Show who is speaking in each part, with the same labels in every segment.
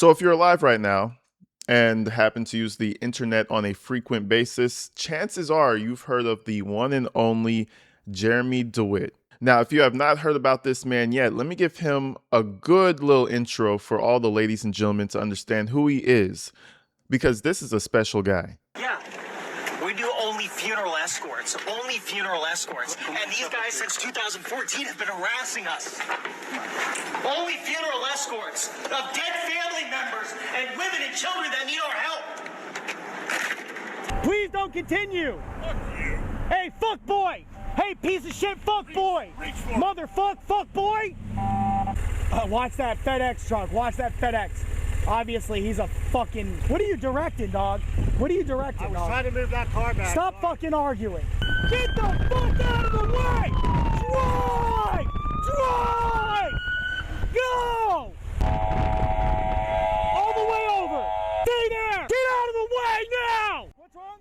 Speaker 1: So if you're alive right now and happen to use the internet on a frequent basis, chances are you've heard of the one and only Jeremy DeWitt. Now, if you have not heard about this man yet, let me give him a good little intro for all the ladies and gentlemen to understand who he is, because this is a special guy.
Speaker 2: Yeah. We do only funeral escorts. Only funeral escorts. And these guys since 2014 have been harassing us. Only funeral escorts of dead family members and women and children that need our help.
Speaker 3: Please don't continue.
Speaker 4: Fuck you.
Speaker 3: Hey, fuck boy. Hey, piece of shit, fuck boy. Motherfuck, fuck boy. Watch that FedEx truck. Watch that FedEx. Obviously, he's a fucking... What are you directing, dog? What are you directing, dog?
Speaker 4: I was trying to move that car back.
Speaker 3: Stop fucking arguing. Get the fuck out of the way! Drive! Drive! Go! All the way over! Stay there! Get out of the way now! What's wrong?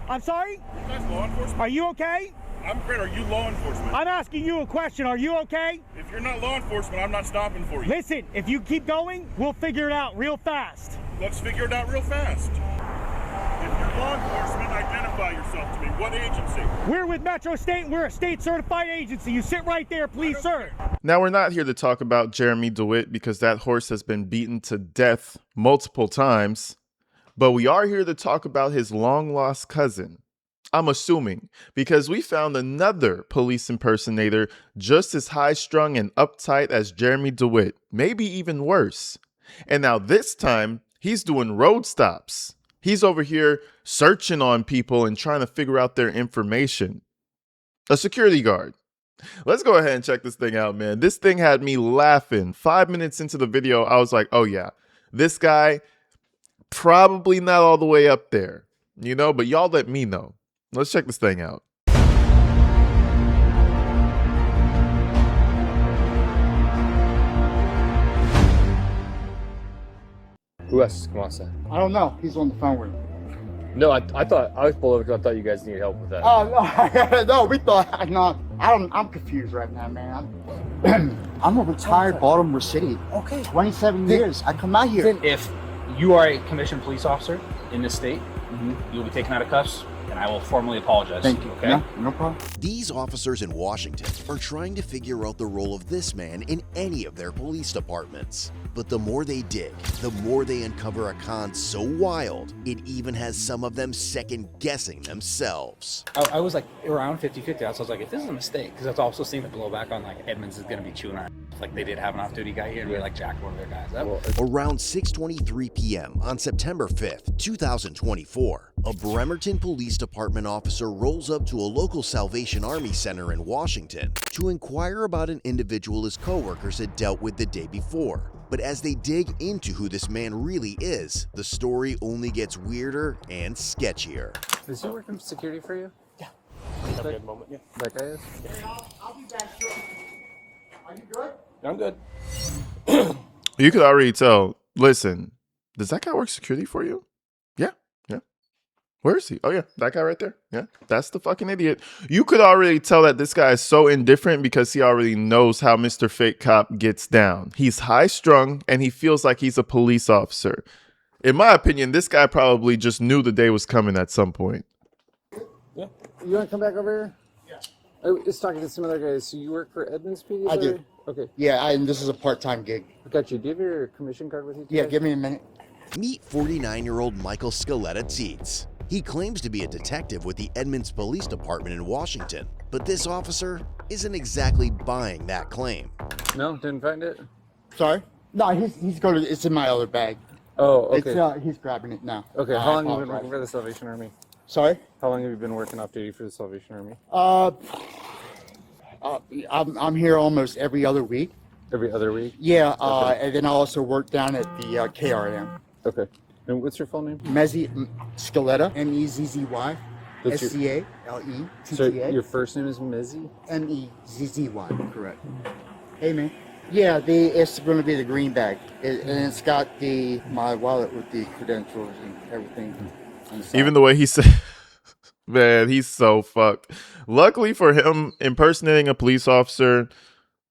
Speaker 3: I'm sorry?
Speaker 4: You guys law enforcement?
Speaker 3: Are you okay?
Speaker 4: I'm great. Are you law enforcement?
Speaker 3: I'm asking you a question. Are you okay?
Speaker 4: If you're not law enforcement, I'm not stopping for you.
Speaker 3: Listen, if you keep going, we'll figure it out real fast.
Speaker 4: Let's figure it out real fast. If you're law enforcement, identify yourself to me. What agency?
Speaker 3: We're with Metro State. We're a state-certified agency. You sit right there, please, sir.
Speaker 1: Now, we're not here to talk about Jeremy DeWitt because that horse has been beaten to death multiple times, but we are here to talk about his long-lost cousin. I'm assuming, because we found another police impersonator just as high-strung and uptight as Jeremy DeWitt, maybe even worse. And now this time, he's doing road stops. He's over here searching on people and trying to figure out their information. A security guard. Let's go ahead and check this thing out, man. This thing had me laughing. 5 minutes into the video, I was like, oh yeah, this guy, probably not all the way up there, you know, but y'all let me know. Let's check this thing out.
Speaker 5: Who else? Come on, sir.
Speaker 6: I don't know. He's on the phone with me.
Speaker 5: No, I thought I was pulled over because I thought you guys needed help with that.
Speaker 6: Oh no, no, we thought no. I'm confused right now, man. I'm a retired Baltimore City.
Speaker 7: Okay.
Speaker 6: 27 years. I come out here.
Speaker 7: If you are a commissioned police officer in this state, you will be taken out of cuffs, and I will formally apologize.
Speaker 6: Thank you.
Speaker 7: Okay.
Speaker 6: No, no problem.
Speaker 8: These officers in Washington are trying to figure out the role of this man in any of their police departments. But the more they dig, the more they uncover a con so wild, it even has some of them second-guessing themselves.
Speaker 7: I was like around 50-50. I was like, if this is a mistake, because I was also seeing the blowback on like Edmonds is going to be chewing our ass. Like they did have an off-duty guy here, and we like jacked one of their guys up.
Speaker 8: Around 6:23 p.m. on September 5th, 2024, a Bremerton Police Department officer rolls up to a local Salvation Army center in Washington to inquire about an individual his coworkers had dealt with the day before. But as they dig into who this man really is, the story only gets weirder and sketchier.
Speaker 5: Is he working security for you?
Speaker 6: Yeah.
Speaker 5: Have a good moment. Yeah. That guy is?
Speaker 6: I'll be back shortly. Are you good?
Speaker 5: I'm good.
Speaker 1: You could already tell, listen, does that guy work security for you? Yeah. Where is he? Oh yeah, that guy right there. Yeah, that's the fucking idiot. You could already tell that this guy is so indifferent because he already knows how Mr. Fake Cop gets down. He's high strung and he feels like he's a police officer. In my opinion, this guy probably just knew the day was coming at some point.
Speaker 5: Yeah. You want to come back over here? Yeah. I was talking to some other guys. So you work for Edmonds PD?
Speaker 6: I do.
Speaker 5: Okay.
Speaker 6: Yeah, and this is a part-time gig.
Speaker 5: I got you. Do you have your commission card with you today?
Speaker 6: Yeah, give me a minute.
Speaker 8: Meet 49-year-old Michael Scaletta-Tietz. He claims to be a detective with the Edmonds Police Department in Washington, but this officer isn't exactly buying that claim.
Speaker 5: No, didn't find it?
Speaker 6: Sorry? No, he's going to. It's in my other bag.
Speaker 5: Oh, okay.
Speaker 6: It's he's grabbing it now.
Speaker 5: Okay, how long have you been
Speaker 6: apologize.
Speaker 5: working for the Salvation Army?
Speaker 6: Sorry?
Speaker 5: How long have you been working off duty for the Salvation Army?
Speaker 6: I'm here almost every other week.
Speaker 5: Every other week?
Speaker 6: Yeah,
Speaker 5: Okay.
Speaker 6: and then I also work down at the KRM.
Speaker 5: Okay. And what's your full name?
Speaker 6: Mezzy Scaletta, M-E-Z-Z-Y,
Speaker 5: That's your-
Speaker 6: S-C-A-L-E-T-T-A.
Speaker 5: So your first name is Mezzy?
Speaker 6: M-E-Z-Z-Y, correct. Hey, man. Yeah, it's going to be the green bag. And it's got my wallet with the credentials and everything.
Speaker 1: Even the way he said, man, he's so fucked. Luckily for him, impersonating a police officer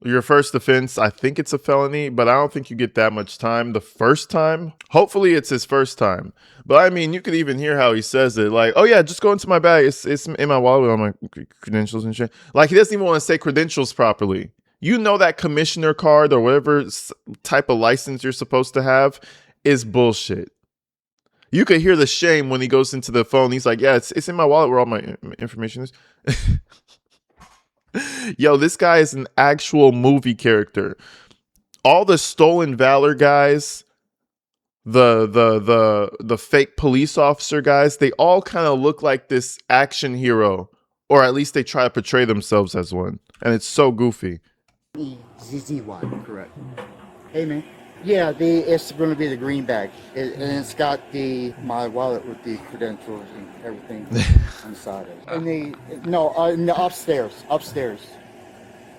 Speaker 1: Your first offense, I think it's a felony, but I don't think you get that much time the first time. Hopefully it's his first time. But I mean, you could even hear how he says it. Like, oh yeah, just go into my bag. It's in my wallet with all my credentials and shit. Like, he doesn't even want to say credentials properly. You know that commissioner card or whatever type of license you're supposed to have is bullshit. You could hear the shame when he goes into the phone. He's like, yeah, it's in my wallet where all my information is. Yo, this guy is an actual movie character. All the stolen valor guys, the fake police officer guys, they all kind of look like this action hero, or at least they try to portray themselves as one, and it's so goofy.
Speaker 6: ZZ1, correct. Hey man. Yeah, it's going to be the green bag, and it's got my wallet with the credentials and everything inside it. And no, upstairs.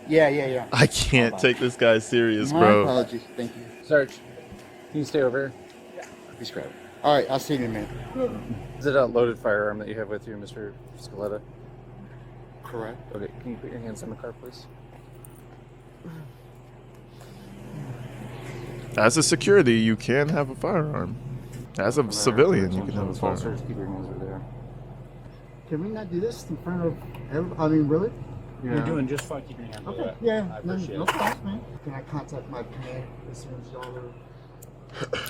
Speaker 6: Yeah.
Speaker 1: I can't take this guy serious,
Speaker 6: My
Speaker 1: bro.
Speaker 6: apologies. Thank you.
Speaker 7: Sarge, can you stay over here?
Speaker 6: Please grab it. All right, I'll see you in a minute.
Speaker 7: Is it a loaded firearm that you have with you, Mr. Scaletta?
Speaker 6: Correct.
Speaker 7: Okay, can you put your hands on the car, please?
Speaker 1: As a security, you can have a firearm. As a civilian, you can have a firearm.
Speaker 7: Keep your hands over there.
Speaker 6: Can we not do this in front of everybody? I mean, really?
Speaker 7: You're doing just fine keeping your hands over
Speaker 6: Okay,
Speaker 7: there.
Speaker 6: yeah.
Speaker 7: I appreciate
Speaker 6: No
Speaker 7: it.
Speaker 6: problem, man. Can I contact my parent as soon as y'all are...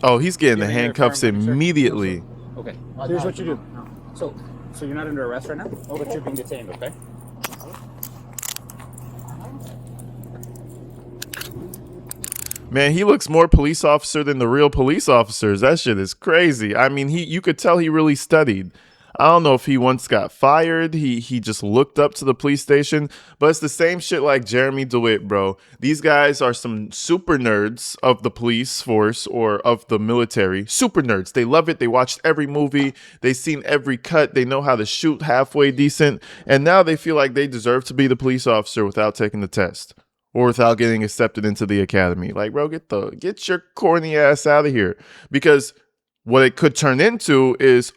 Speaker 1: Oh, he's getting
Speaker 7: You
Speaker 1: the
Speaker 7: have any
Speaker 1: handcuffs
Speaker 7: firearm, sir?
Speaker 1: immediately.
Speaker 7: Okay, here's what you do. So you're not under arrest right now, but you're being detained, okay?
Speaker 1: Man, he looks more police officer than the real police officers. That shit is crazy. I mean, you could tell he really studied. I don't know if he once got fired. He just looked up to the police station. But it's the same shit like Jeremy DeWitt, bro. These guys are some super nerds of the police force or of the military. Super nerds. They love it. They watched every movie. They seen every cut. They know how to shoot halfway decent. And now they feel like they deserve to be the police officer without taking the test. Or without getting accepted into the academy. Like, bro, get your corny ass out of here. Because what it could turn into is,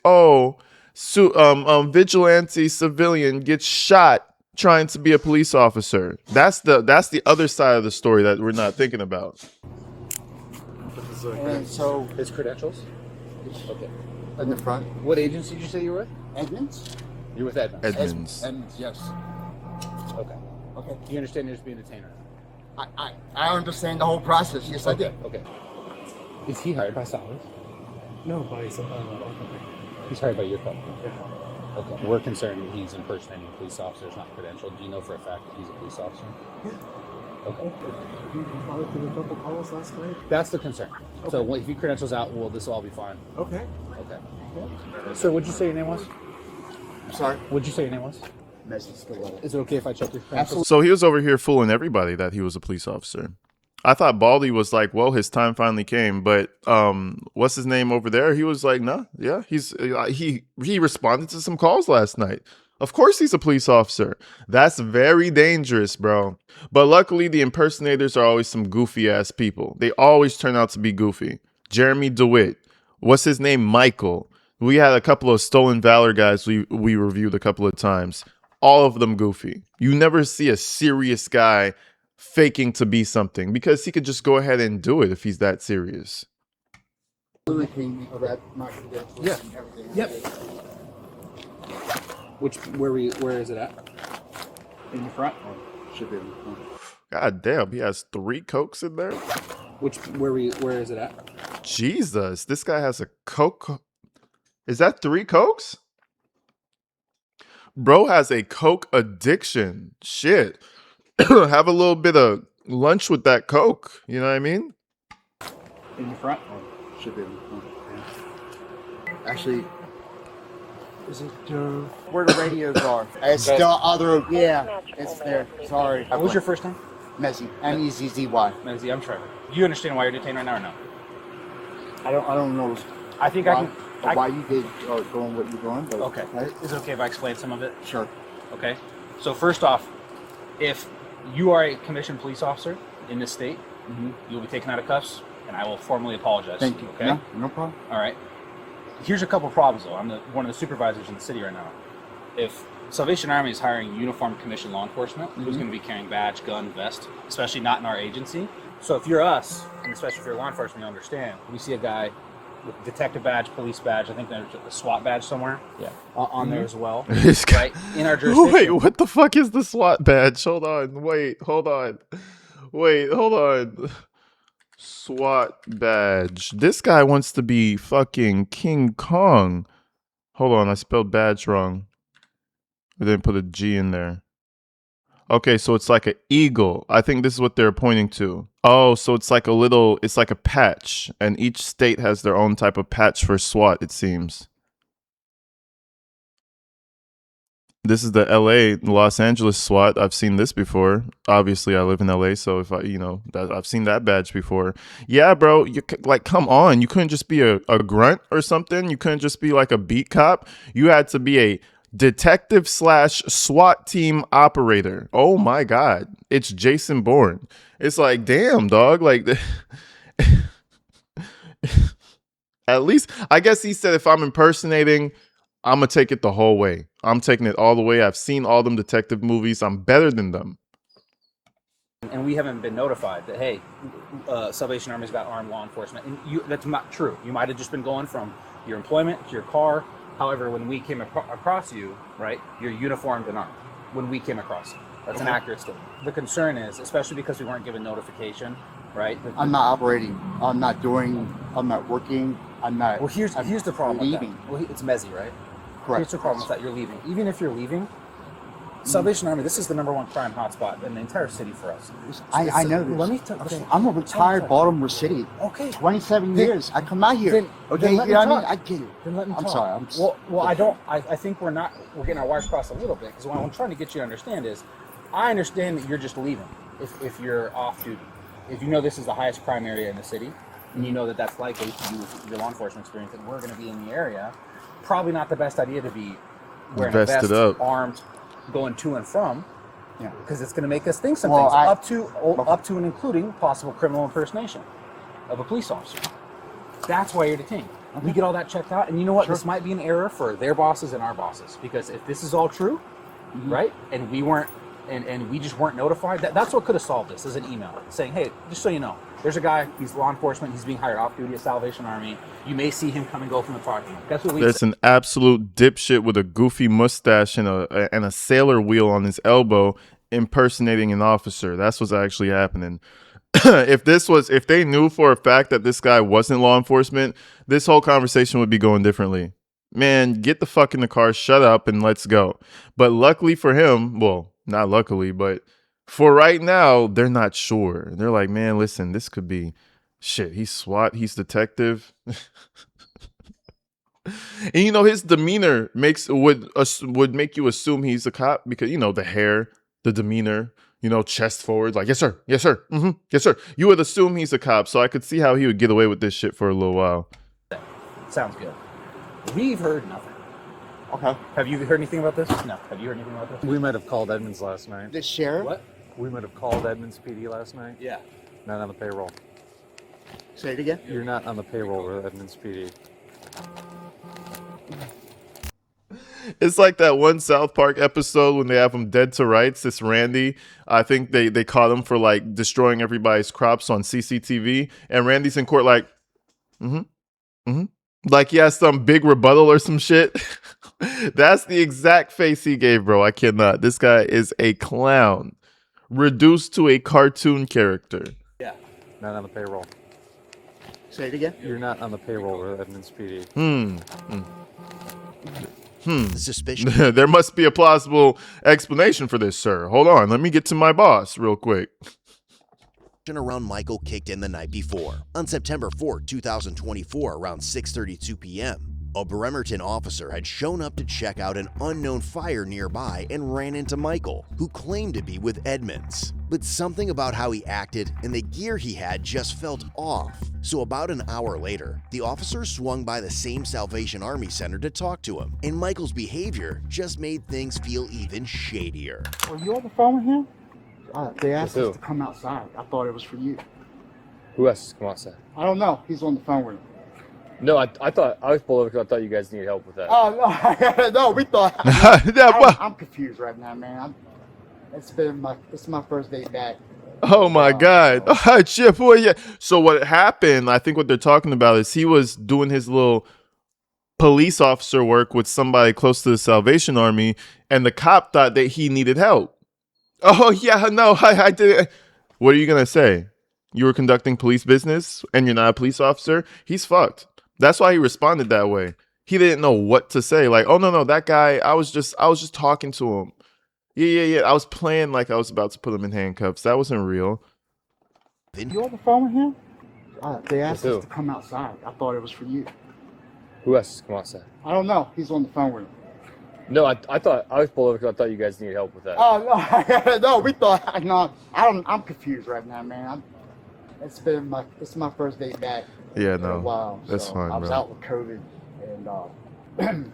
Speaker 1: vigilante civilian gets shot trying to be a police officer. That's the other side of the story that we're not thinking about.
Speaker 6: And so,
Speaker 7: His credentials? Okay.
Speaker 6: in the front,
Speaker 7: What agency did you say you were with?
Speaker 6: Edmonds?
Speaker 7: You're with Edmonds.
Speaker 1: Edmonds.
Speaker 6: Edmonds, yes.
Speaker 7: Okay.
Speaker 6: Okay.
Speaker 7: You understand you're just being detained right now?
Speaker 6: I understand the whole process. Yes, I do.
Speaker 7: Okay. Is he hired by Solid?
Speaker 3: No, buddy. So,
Speaker 7: He's hired by your company. Yeah. Okay. We're concerned that he's impersonating a police officer. It's not credentialed. Do you know for a fact that he's a police officer? Yeah. Okay.
Speaker 3: He responded to a couple calls last night.
Speaker 7: That's the concern. Okay. So if he credentials out, this will all be fine.
Speaker 3: Okay.
Speaker 7: Okay. Yeah. Sir, what'd you say your name was?
Speaker 6: I'm sorry.
Speaker 7: What'd you say your name was? Is it okay if I check your credentials?
Speaker 1: So he was over here fooling everybody that he was a police officer. I thought Baldy was like, well, his time finally came, but what's his name over there? He was like, nah, yeah, he responded to some calls last night. Of course he's a police officer. That's very dangerous, bro. But luckily the impersonators are always some goofy ass people. They always turn out to be goofy. Jeremy DeWitt. What's his name? Michael. We had a couple of stolen valor guys we reviewed a couple of times. All of them goofy. You never see a serious guy faking to be something because he could just go ahead and do it if he's that serious.
Speaker 6: Yeah.
Speaker 7: Yep. Where is it at? In the front?
Speaker 6: Should be in the front.
Speaker 1: God damn, he has 3 Cokes in there?
Speaker 7: Where is it at?
Speaker 1: Jesus, this guy has a Coke. Is that 3 Cokes? Bro has a Coke addiction. Shit. Have a little bit of lunch with that Coke. You know what I mean?
Speaker 7: In the front?
Speaker 6: Should be in the front. Yeah. Actually, is it where the radios are? It's the other. Yeah, it's there. Sorry.
Speaker 7: What was your first name?
Speaker 6: Mezzy. M-E-Z-Z-Y.
Speaker 7: Mezzy, I'm Trevor. Do you understand why you're detained right now or no?
Speaker 6: I don't know.
Speaker 7: I think
Speaker 6: Why you did going what you're doing? But,
Speaker 7: Okay.
Speaker 6: right?
Speaker 7: Is it okay if I explain some of it?
Speaker 6: Sure.
Speaker 7: Okay. So first off, if you are a commissioned police officer in this state, you'll be taken out of cuffs, and I will formally apologize.
Speaker 6: Thank you.
Speaker 7: Okay.
Speaker 6: No problem.
Speaker 7: All right. Here's a couple problems though. I'm one of the supervisors in the city right now. if Salvation Army is hiring uniformed commissioned law enforcement, who's going to be carrying badge, gun, vest, especially not in our agency. So if you're us, and especially if you're law enforcement, you understand. We see a guy with detective badge, police badge. I think there's a SWAT badge somewhere. Yeah, on there as well. Right in our jurisdiction.
Speaker 1: Wait, what the fuck is the SWAT badge? Hold on. Wait, hold on. Wait, hold on. SWAT badge. This guy wants to be fucking King Kong. Hold on, I spelled badge wrong. I didn't put a G in there. Okay, so it's like an eagle. I think this is what they're pointing to. Oh, so it's like it's like a patch. And each state has their own type of patch for SWAT, it seems. This is the LA, Los Angeles SWAT. I've seen this before. Obviously, I live in LA, so if I've seen that badge before. Yeah, bro, like, come on. You couldn't just be a grunt or something. You couldn't just be like a beat cop. You had to be a detective / SWAT team operator. Oh my God. It's Jason Bourne. It's like, damn, dog. Like, at least, I guess he said if I'm impersonating, I'm going to take it the whole way. I'm taking it all the way. I've seen all them detective movies. I'm better than them.
Speaker 7: And we haven't been notified that, hey, Salvation Army's got armed law enforcement. And that's not true. You might have just been going from your employment to your car. However, when we came across you, right, you're uniformed and armed. When we came across you. That's an accurate statement. The concern is, especially because we weren't given notification, right?
Speaker 6: I'm not operating. I'm not working. I'm not.
Speaker 7: Well, here's the problem
Speaker 6: leaving.
Speaker 7: with that. Well, it's Mezzi, right?
Speaker 6: Correct.
Speaker 7: Here's the problem with that. You're leaving. Even if you're leaving, Salvation Army, this is the #1 crime hotspot in the entire city for us.
Speaker 6: I know this.
Speaker 7: Let me
Speaker 6: I'm a retired Baltimore City.
Speaker 7: Okay.
Speaker 6: 27 years. I come out here.
Speaker 7: Then
Speaker 6: You
Speaker 7: let
Speaker 6: know
Speaker 7: me
Speaker 6: what I mean?
Speaker 7: talk.
Speaker 6: I get it.
Speaker 7: Then let me
Speaker 6: I'm
Speaker 7: talk.
Speaker 6: sorry.
Speaker 7: I think we're getting our wires crossed a little bit, because what I'm trying to get you to understand is, I understand that you're just leaving if you're off duty. If you know this is the highest crime area in the city, and you know that that's likely to do with your law enforcement experience, and we're going to be in the area, probably not the best idea to be wearing
Speaker 1: Vested
Speaker 7: a vest,
Speaker 1: up.
Speaker 7: armed, going to and from,
Speaker 6: Yeah.
Speaker 7: because it's going to make us think some
Speaker 6: Well,
Speaker 7: things, up to and including possible criminal impersonation of a police officer. That's why you're detained. We get all that checked out, and you know what? This might be an error for their bosses and our bosses, because if this is all true, right, and we weren't, and we just weren't notified, that's what could have solved this, is an email saying, hey, just so you know, there's a guy, he's law enforcement, he's being hired off duty at Salvation Army. You may see him come and go from the parking lot. That's what we
Speaker 1: There's an absolute dipshit with a goofy mustache and a sailor wheel on his elbow impersonating an officer. That's what's actually happening. If they knew for a fact that this guy wasn't law enforcement, this whole conversation would be going differently. Man, get the fuck in the car, shut up, and let's go. But luckily for him, well, not luckily, but for right now, they're not sure. They're like, man, listen, this could be shit. He's SWAT, he's detective. And you know, his demeanor would make you assume he's a cop, because you know, the hair, the demeanor, you know, chest forward, like, yes sir, yes sir, yes sir. You would assume he's a cop, so I could see how he would get away with this shit for a little while.
Speaker 7: Sounds good. We've heard nothing.
Speaker 6: Okay.
Speaker 7: Have you heard anything about this? No. Have you heard anything about this?
Speaker 9: We might have called Edmonds last night.
Speaker 6: The sheriff?
Speaker 7: What?
Speaker 9: We might have called Edmonds PD last night.
Speaker 7: Yeah.
Speaker 9: Not on the payroll.
Speaker 6: Say it again?
Speaker 9: You're not on the payroll with Edmonds PD.
Speaker 1: It's like that one South Park episode when they have him dead to rights. This Randy, I think they caught him for like destroying everybody's crops on CCTV, and Randy's in court like, like he has some big rebuttal or some shit. That's the exact face he gave, bro. I cannot. This guy is a clown, reduced to a cartoon character.
Speaker 7: Yeah.
Speaker 9: Not on the payroll.
Speaker 6: Say it again?
Speaker 9: You're not on the payroll with Edmonds PD.
Speaker 8: The suspicion.
Speaker 1: There must be a plausible explanation for this, sir. Hold on. Let me get to my boss real quick.
Speaker 8: Around Michael kicked in the night before. On September 4, 2024, around 6:32 p.m., a Bremerton officer had shown up to check out an unknown fire nearby and ran into Michael, who claimed to be with Edmonds. But something about how he acted and the gear he had just felt off. So about an hour later, the officer swung by the same Salvation Army Center to talk to him, and Michael's behavior just made things feel even shadier.
Speaker 6: Are you on the phone with him? They asked
Speaker 9: With
Speaker 6: us to come outside. I thought it was for you.
Speaker 9: Who else has come outside?
Speaker 6: I don't know. He's on the phone with him.
Speaker 10: No, I thought I was pulled over because I thought you guys needed help with that.
Speaker 6: Oh no, no, we thought.
Speaker 1: Yeah, well,
Speaker 6: I'm confused right now, man. It's my first day back.
Speaker 1: oh my God.
Speaker 6: So,
Speaker 1: Oh, shit, boy, yeah. So what happened, I think what they're talking about is he was doing his little police officer work with somebody close to the Salvation Army, and the cop thought that he needed help. Oh, yeah, no, I did. What are you going to say? You were conducting police business and you're not a police officer? He's fucked. That's why he responded that way. He didn't know what to say. Like, oh, no, that guy, I was just talking to him. Yeah. I was playing like I was about to put him in handcuffs. That wasn't real.
Speaker 6: you on the phone with him? They asked
Speaker 10: With
Speaker 6: us
Speaker 10: who?
Speaker 6: to come outside. I thought it was for you.
Speaker 10: Who else? Come on, sir.
Speaker 6: I don't know. He's on the phone with him.
Speaker 10: No, I thought I was pulled over because I thought you guys needed help with that.
Speaker 6: Oh no, no, we thought. No, I'm confused right now, man. It's my first day back.
Speaker 1: Yeah,
Speaker 6: in a
Speaker 1: no,
Speaker 6: while.
Speaker 1: that's
Speaker 6: so
Speaker 1: fine,
Speaker 6: I was
Speaker 1: bro.
Speaker 6: out with COVID, and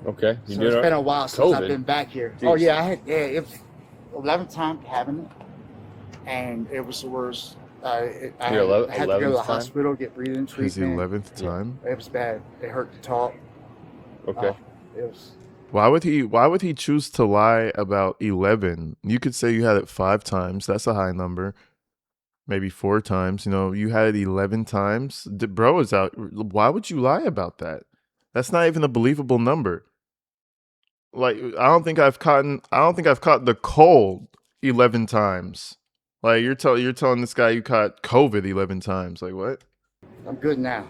Speaker 10: Okay.
Speaker 6: so it's been a while since I've
Speaker 10: COVID?
Speaker 6: been back here.
Speaker 10: Jeez.
Speaker 6: Oh yeah, it was 11th time having it, and it was the worst. I had to go to the
Speaker 10: 11th time?
Speaker 6: hospital, get breathing
Speaker 1: His
Speaker 6: treatment.
Speaker 1: 11th time?
Speaker 6: It was bad. It hurt to talk.
Speaker 10: Okay.
Speaker 6: It was.
Speaker 1: Why would he choose to lie about 11? You could say you had it 5 times. That's a high number. Maybe 4 times. You know, you had it 11 times. Bro is out. Why would you lie about that? That's not even a believable number. Like, I don't think I've caught the cold 11 times. Like, you're telling this guy you caught COVID 11 times. Like, what?
Speaker 6: I'm good now.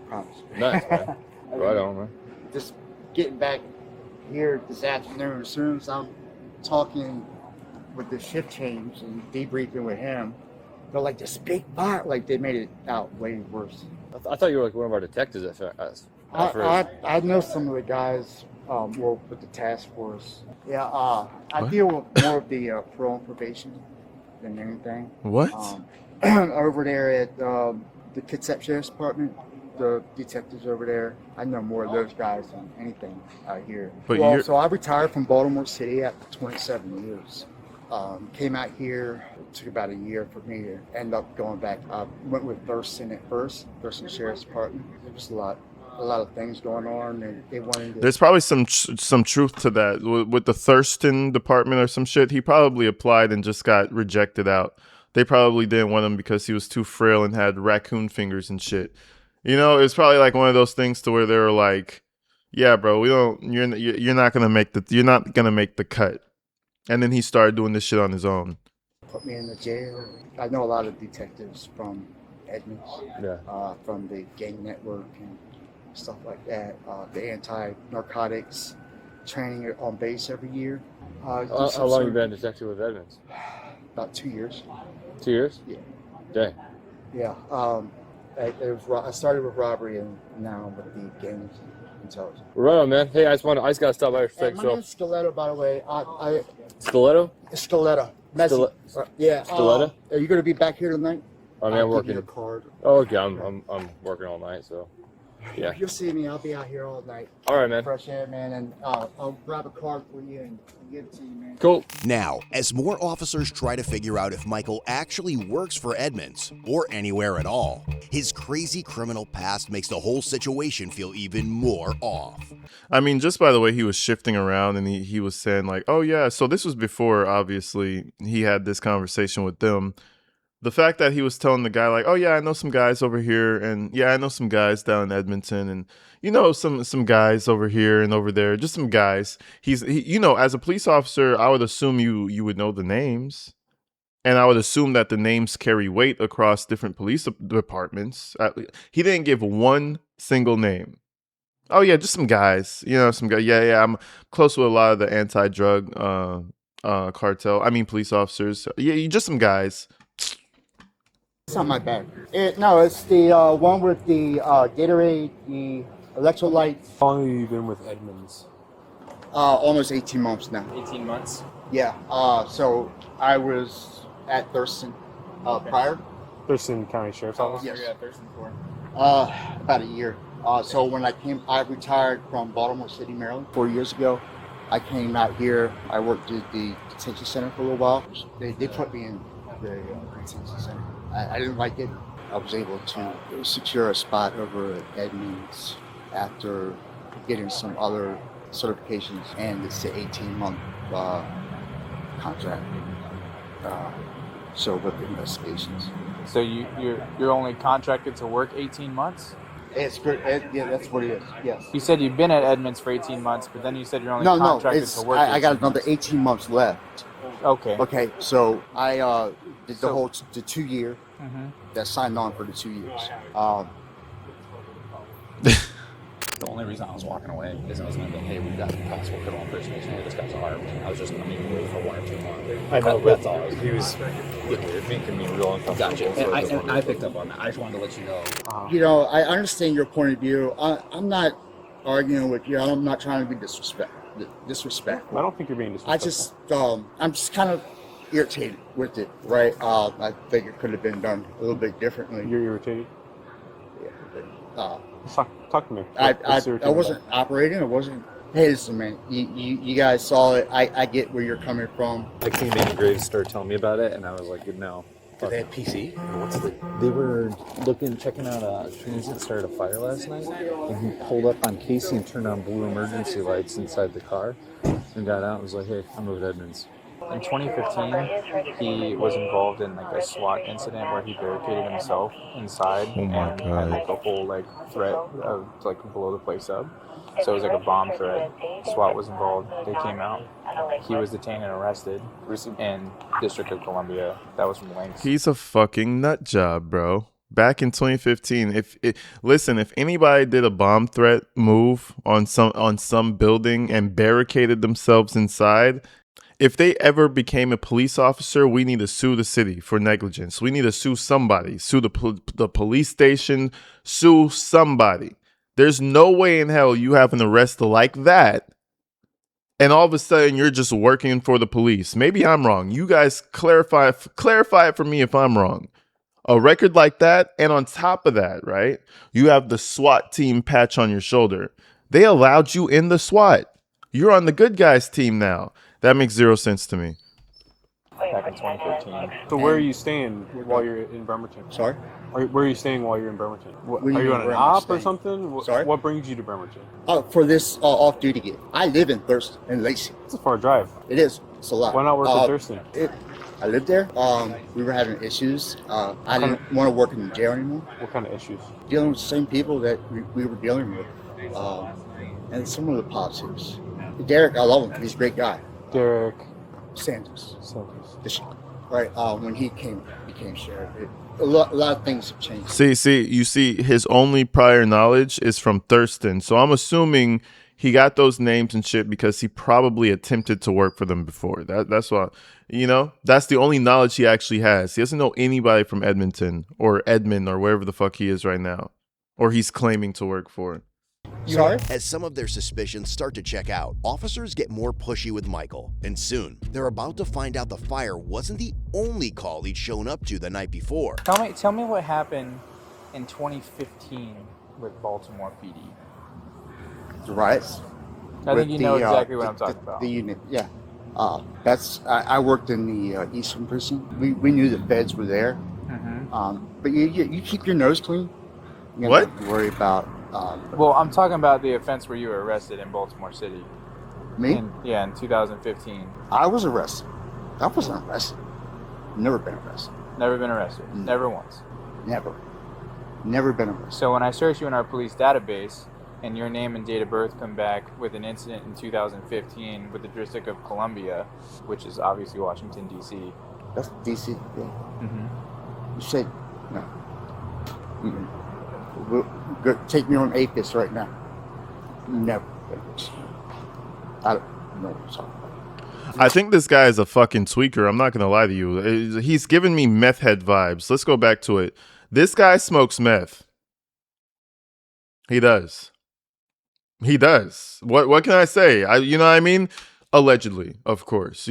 Speaker 6: Promise.
Speaker 10: Nice, man. Right on, man.
Speaker 6: Just getting back here this afternoon. As soon as I'm talking with the shift change and debriefing with him, they're like, "This big fire!" Like they made it out way worse.
Speaker 10: I thought you were like one of our detectives at first.
Speaker 6: I know some of the guys well with the task force. Yeah, I deal with more of the parole and probation than anything.
Speaker 1: What?
Speaker 6: Over there at the Kitsap Sheriff's Department, the detectives over there, I know more of those guys than anything out here.
Speaker 1: But
Speaker 6: Well,
Speaker 1: you're-
Speaker 6: so I retired from Baltimore City after 27 years. Came out here, it took about a year for me to end up going back. I went with Thurston at first, Thurston Sheriff's Department. There was a lot of things going on, and they wanted to.
Speaker 1: There's probably some truth to that with the Thurston department or some shit. He probably applied and just got rejected out. They probably didn't want him because he was too frail and had raccoon fingers and shit. You know, it's probably like one of those things to where they were like, "Yeah, bro, we don't. You're not gonna make the cut." And then he started doing this shit on his own.
Speaker 6: Put me in the jail. I know a lot of detectives from Edmonds,
Speaker 10: Yeah.
Speaker 6: from the gang network and stuff like that. The anti-narcotics training on base every year.
Speaker 10: How long you been a detective with Edmonds?
Speaker 6: About 2 years.
Speaker 10: 2 years?
Speaker 6: Yeah.
Speaker 10: Dang.
Speaker 6: Yeah. I started with robbery and now I'm with the gangs intelligence.
Speaker 10: Right on, man. Hey, I just gotta stop by for a
Speaker 6: Hey,
Speaker 10: second.
Speaker 6: my
Speaker 10: So,
Speaker 6: name's Stiletto, by the way.
Speaker 10: Stiletto?
Speaker 6: Stiletto. Messi. Yeah.
Speaker 10: Stiletto?
Speaker 6: Are you going to be back here tonight?
Speaker 10: I mean, I'm
Speaker 6: I'll give you
Speaker 10: working.
Speaker 6: a card.
Speaker 10: Oh, okay. I'm working all night, so yeah.
Speaker 6: You'll see me. I'll be out here all night.
Speaker 10: All right, man.
Speaker 6: Fresh air, man, and I'll grab a card for you and give it to you, man.
Speaker 10: Cool.
Speaker 8: Now, as more officers try to figure out if Michael actually works for Edmonds or anywhere at all, his crazy criminal past makes the whole situation feel even more off.
Speaker 1: I mean, just by the way he was shifting around and he was saying like, "Oh yeah," so this was before obviously he had this conversation with them. The fact that he was telling the guy like, "Oh yeah, I know some guys over here, and yeah, I know some guys down in Edmonton, and you know some guys over here and over there, just some guys." You know, as a police officer, I would assume you would know the names, and I would assume that the names carry weight across different police departments. He didn't give one single name. Oh yeah, just some guys. You know, some guys. Yeah. I'm close with a lot of the anti-drug cartel. I mean, police officers. Yeah, just some guys.
Speaker 6: It's not my bag. No, it's the one with the Gatorade, the electrolytes.
Speaker 9: How long have you been with Edmonds?
Speaker 6: Almost 18 months now.
Speaker 7: 18 months.
Speaker 6: Yeah. So I was at Thurston prior.
Speaker 9: Thurston County Sheriff's Office?
Speaker 6: Yes.
Speaker 7: Yeah, Thurston for.
Speaker 6: About a year. So when I retired from Baltimore City, Maryland 4 years ago. I came out here. I worked at the detention center for a little while. They put me in the detention center. I didn't like it. I was able to secure a spot over at Edmonds after getting some other certifications, and it's an 18-month contract. So with investigations.
Speaker 11: So you're only contracted to work 18 months?
Speaker 6: It's good. Yeah, that's what it is. Yes.
Speaker 11: You said you've been at Edmonds for 18 months, but then you said you're only contracted to work.
Speaker 6: I got
Speaker 11: 18
Speaker 6: another
Speaker 11: months.
Speaker 6: 18 months left.
Speaker 11: Okay.
Speaker 6: Okay, so I did the 2 year.
Speaker 11: Mm-hmm.
Speaker 6: That signed on for the 2 years.
Speaker 7: The only reason I was walking away is I was going to be, hey, we've got possible criminal impersonation. Hey, this guy's armed. I was just going to make him wait for 1 or 2 more.
Speaker 9: I know,
Speaker 7: That's
Speaker 9: but
Speaker 7: all.
Speaker 9: he was making me real uncomfortable.
Speaker 7: Gotcha.
Speaker 9: So
Speaker 7: And I picked up on that. I just wanted to let you know.
Speaker 6: You know, I understand your point of view. I'm not arguing with you. I'm not trying to be disrespectful.
Speaker 9: I don't think you're being disrespectful.
Speaker 6: I'm just kind of irritated with it, right? I think it could have been done a little bit differently.
Speaker 9: You're irritated?
Speaker 6: Yeah.
Speaker 9: Talk to me.
Speaker 6: I wasn't operating. I wasn't. Hey, listen, man. You guys saw it. I get where you're coming from.
Speaker 12: I came in, Graves started telling me about it, and I was like, no.
Speaker 7: Did they have PC? What's the...
Speaker 12: They were checking out a transient started a fire last night, and he pulled up on Casey and turned on blue emergency lights inside the car, and got out and was like, hey, I'm moving to Edmonds.
Speaker 11: In 2015, he was involved in like a SWAT incident where he barricaded himself inside and had like a whole like threat of like to blow the place up. So it was like a bomb threat. SWAT was involved. They came out. He was detained and arrested in District of Columbia. That was from Lynx.
Speaker 1: He's a fucking nut job, bro. Back in 2015, if anybody did a bomb threat move on some building and barricaded themselves inside, if they ever became a police officer, we need to sue the city for negligence. We need to sue somebody, sue the police station, sue somebody. There's no way in hell you have an arrest like that, and all of a sudden you're just working for the police. Maybe I'm wrong. You guys clarify it for me if I'm wrong. A record like that, and on top of that, right, you have the SWAT team patch on your shoulder. They allowed you in the SWAT. You're on the good guys team now. That makes zero sense to me.
Speaker 11: Back in 2015.
Speaker 9: So where are you staying while you're in Bremerton?
Speaker 6: Sorry?
Speaker 9: Where are you staying while you're in Bremerton?
Speaker 6: do you
Speaker 9: Are you
Speaker 6: mean,
Speaker 9: on an
Speaker 6: where am I
Speaker 9: op or
Speaker 6: staying?
Speaker 9: something?
Speaker 6: Sorry?
Speaker 9: What brings you to Bremerton?
Speaker 6: For this off-duty gig. I live in Thurston and Lacey.
Speaker 9: It's a far drive.
Speaker 6: It is. It's a lot.
Speaker 9: Why not work in Thurston?
Speaker 6: I lived there. We were having issues. I didn't want to work in the jail anymore.
Speaker 9: What kind of issues?
Speaker 6: Dealing with the same people that we were dealing with. And some of the politics. Derek, I love him. He's a great guy.
Speaker 9: Derek
Speaker 6: Sanders. Right. When he became sheriff, a lot of things have changed.
Speaker 1: You see, his only prior knowledge is from Thurston. So I'm assuming he got those names and shit because he probably attempted to work for them before. That's why, that's the only knowledge he actually has. He doesn't know anybody from Edmonton or Edmond or wherever the fuck he is right now, or he's claiming to work for.
Speaker 6: Sorry?
Speaker 8: As some of their suspicions start to check out, officers get more pushy with Michael, and soon they're about to find out the fire wasn't the only call he'd shown up to the night before.
Speaker 11: Tell me what happened in 2015 with Baltimore PD.
Speaker 6: The riots.
Speaker 11: I think you know exactly what I'm talking about.
Speaker 6: The unit, yeah. I worked in the Eastern Prison. We knew the feds were there.
Speaker 11: Mm-hmm.
Speaker 6: But you keep your nose clean. You don't
Speaker 1: What?
Speaker 6: have to worry about.
Speaker 11: Well, I'm talking about the offense where you were arrested in Baltimore City.
Speaker 6: Me?
Speaker 11: In 2015.
Speaker 6: I was arrested. I wasn't arrested. Never been arrested.
Speaker 11: Never been arrested.
Speaker 6: No.
Speaker 11: Never once.
Speaker 6: Never been arrested.
Speaker 11: So when I search you in our police database, and your name and date of birth come back with an incident in 2015 with the District of Columbia, which is obviously Washington, D.C.
Speaker 6: That's D.C. Yeah.
Speaker 11: Mm-hmm.
Speaker 6: You said no. Go, take me on APIS right now. Never. I don't know what I'm talking about.
Speaker 1: I think this guy is a fucking tweaker. I'm not going to lie to you. He's giving me meth head vibes. Let's go back to it. This guy smokes meth. He does. What can I say? You know what I mean? Allegedly, of course.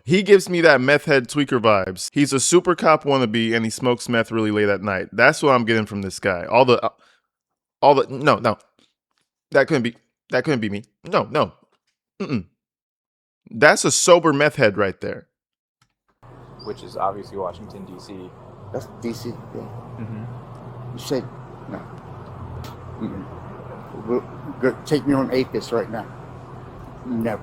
Speaker 1: He gives me that meth head tweaker vibes. He's a super cop wannabe, and he smokes meth really late at night. That's what I'm getting from this guy. No. That couldn't be me. No. Mm-mm. That's a sober meth head right there.
Speaker 11: Which is obviously Washington, D.C.
Speaker 6: That's D.C. Yeah.
Speaker 11: Mm-hmm.
Speaker 6: You said no. Go, take me on APIS right now. No.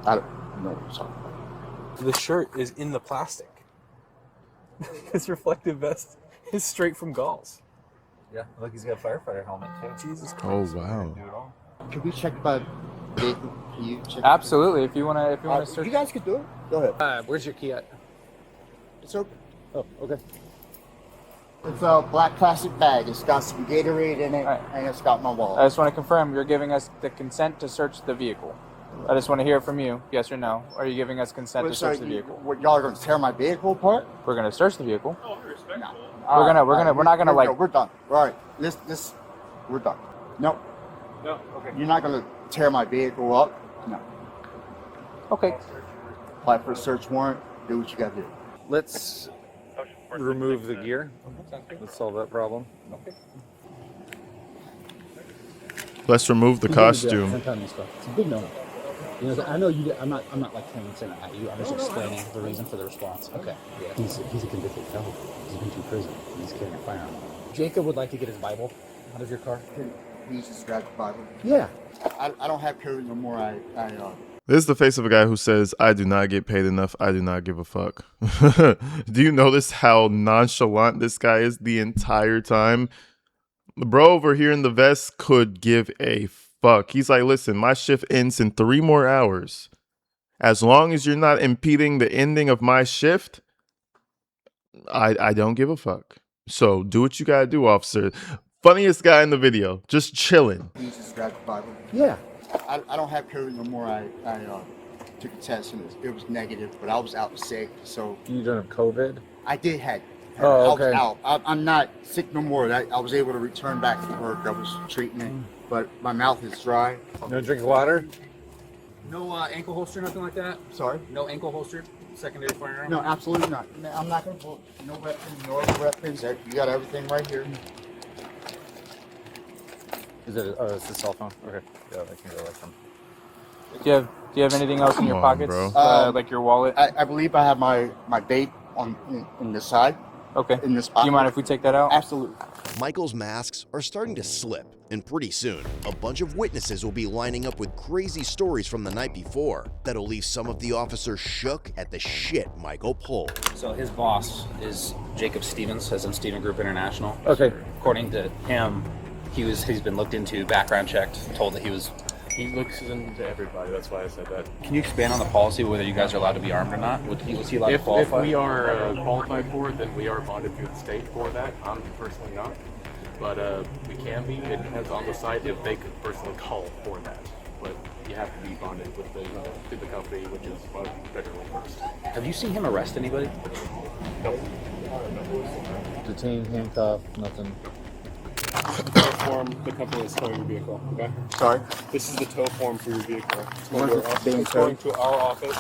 Speaker 6: I don't know what you're talking about.
Speaker 11: The shirt is in the plastic. His reflective vest is straight from Galls.
Speaker 12: Yeah, look, he's got a firefighter helmet too.
Speaker 11: Jesus
Speaker 1: Oh
Speaker 11: Christ.
Speaker 1: wow.
Speaker 6: Can we check by vehicle? Can you check?
Speaker 11: Absolutely. If you wanna search.
Speaker 6: You guys can do it. Go ahead.
Speaker 7: Where's your key at?
Speaker 6: It's open.
Speaker 7: Oh, okay.
Speaker 6: It's a black plastic bag. It's got some Gatorade in it, and it's got my wallet.
Speaker 11: I just want to confirm you're giving us the consent to search the vehicle. I just want to hear from you, yes or no. Are you giving us consent to search the vehicle?
Speaker 6: What, y'all are gonna tear my vehicle apart?
Speaker 11: We're gonna search the vehicle.
Speaker 4: Oh, respectful.
Speaker 11: We're not gonna like.
Speaker 6: We're done. All right. We're done. No.
Speaker 4: No. Okay.
Speaker 6: You're not gonna tear my vehicle up. No.
Speaker 11: Okay.
Speaker 6: Apply for a search warrant. Do what you gotta do.
Speaker 12: Let's remove the gear. Let's solve that problem.
Speaker 7: Okay.
Speaker 1: Let's remove the costume.
Speaker 7: It's a big no. You know, I know you. I'm not like pointing at you. I'm just explaining the reason for the response. Okay. Yeah. He's a convicted felon. He's been to prison. He's carrying a firearm. Jacob would like to get his Bible out of your car.
Speaker 6: Can you just grab the Bible?
Speaker 7: Yeah.
Speaker 6: I don't have code no more.
Speaker 1: This is the face of a guy who says, I do not get paid enough. I do not give a fuck. Do you notice how nonchalant this guy is the entire time? The bro over here in the vest could give a fuck. He's like, listen, my shift ends in 3 more hours. As long as you're not impeding the ending of my shift, I don't give a fuck. So do what you gotta do, officer. Funniest guy in the video, just chilling.
Speaker 6: You just grab the Bible.
Speaker 7: Yeah.
Speaker 6: I don't have code no more. I took a test and it was negative, but I was out sick, so.
Speaker 12: You don't have COVID?
Speaker 6: I did have.
Speaker 12: Oh, okay.
Speaker 6: I was out. I'm not sick no more. I was able to return back to work. I was treating it, but my mouth is dry.
Speaker 12: No drink water?
Speaker 7: No ankle holster, nothing like that.
Speaker 6: Sorry.
Speaker 7: No ankle holster, secondary firearm.
Speaker 6: No, absolutely not. I'm not gonna pull no weapons, no other weapons. You got everything right here.
Speaker 12: Is it? Oh, it's a cell phone. Okay. Yeah, I can go like them.
Speaker 11: Do you have anything else in your pockets,
Speaker 1: bro.
Speaker 11: like your wallet?
Speaker 6: I believe I have my vape in the side.
Speaker 11: Okay.
Speaker 6: In this
Speaker 11: Do
Speaker 6: pocket.
Speaker 11: you mind if we take that out?
Speaker 6: Absolutely.
Speaker 8: Michael's masks are starting to slip, and pretty soon, a bunch of witnesses will be lining up with crazy stories from the night before that'll leave some of the officers shook at the shit Michael pulled.
Speaker 7: So his boss is Jacob Stevens, as in Steven Group International.
Speaker 12: Okay.
Speaker 7: According to him, he's been looked into, background checked, told that he was.
Speaker 9: He looks into everybody. That's why I said that.
Speaker 7: Can you expand on the policy whether you guys are allowed to be armed or not? Was he allowed to
Speaker 9: If
Speaker 7: qualify?
Speaker 9: we are qualified for it, then we are bonded through the state for that. I'm personally not, but we can be. It depends on the site if they could personally call for that. But you have to be bonded with through the company, which is federally first.
Speaker 7: Have you seen him arrest anybody?
Speaker 9: Nope.
Speaker 12: Detained, handcuffed, nothing.
Speaker 9: Tow form, the company is towing your vehicle. Okay.
Speaker 6: Sorry.
Speaker 9: This is the tow form for your vehicle. It's
Speaker 6: Where's
Speaker 9: going,
Speaker 6: it
Speaker 9: to our,
Speaker 6: being
Speaker 9: it's going
Speaker 6: towed?
Speaker 9: to our office,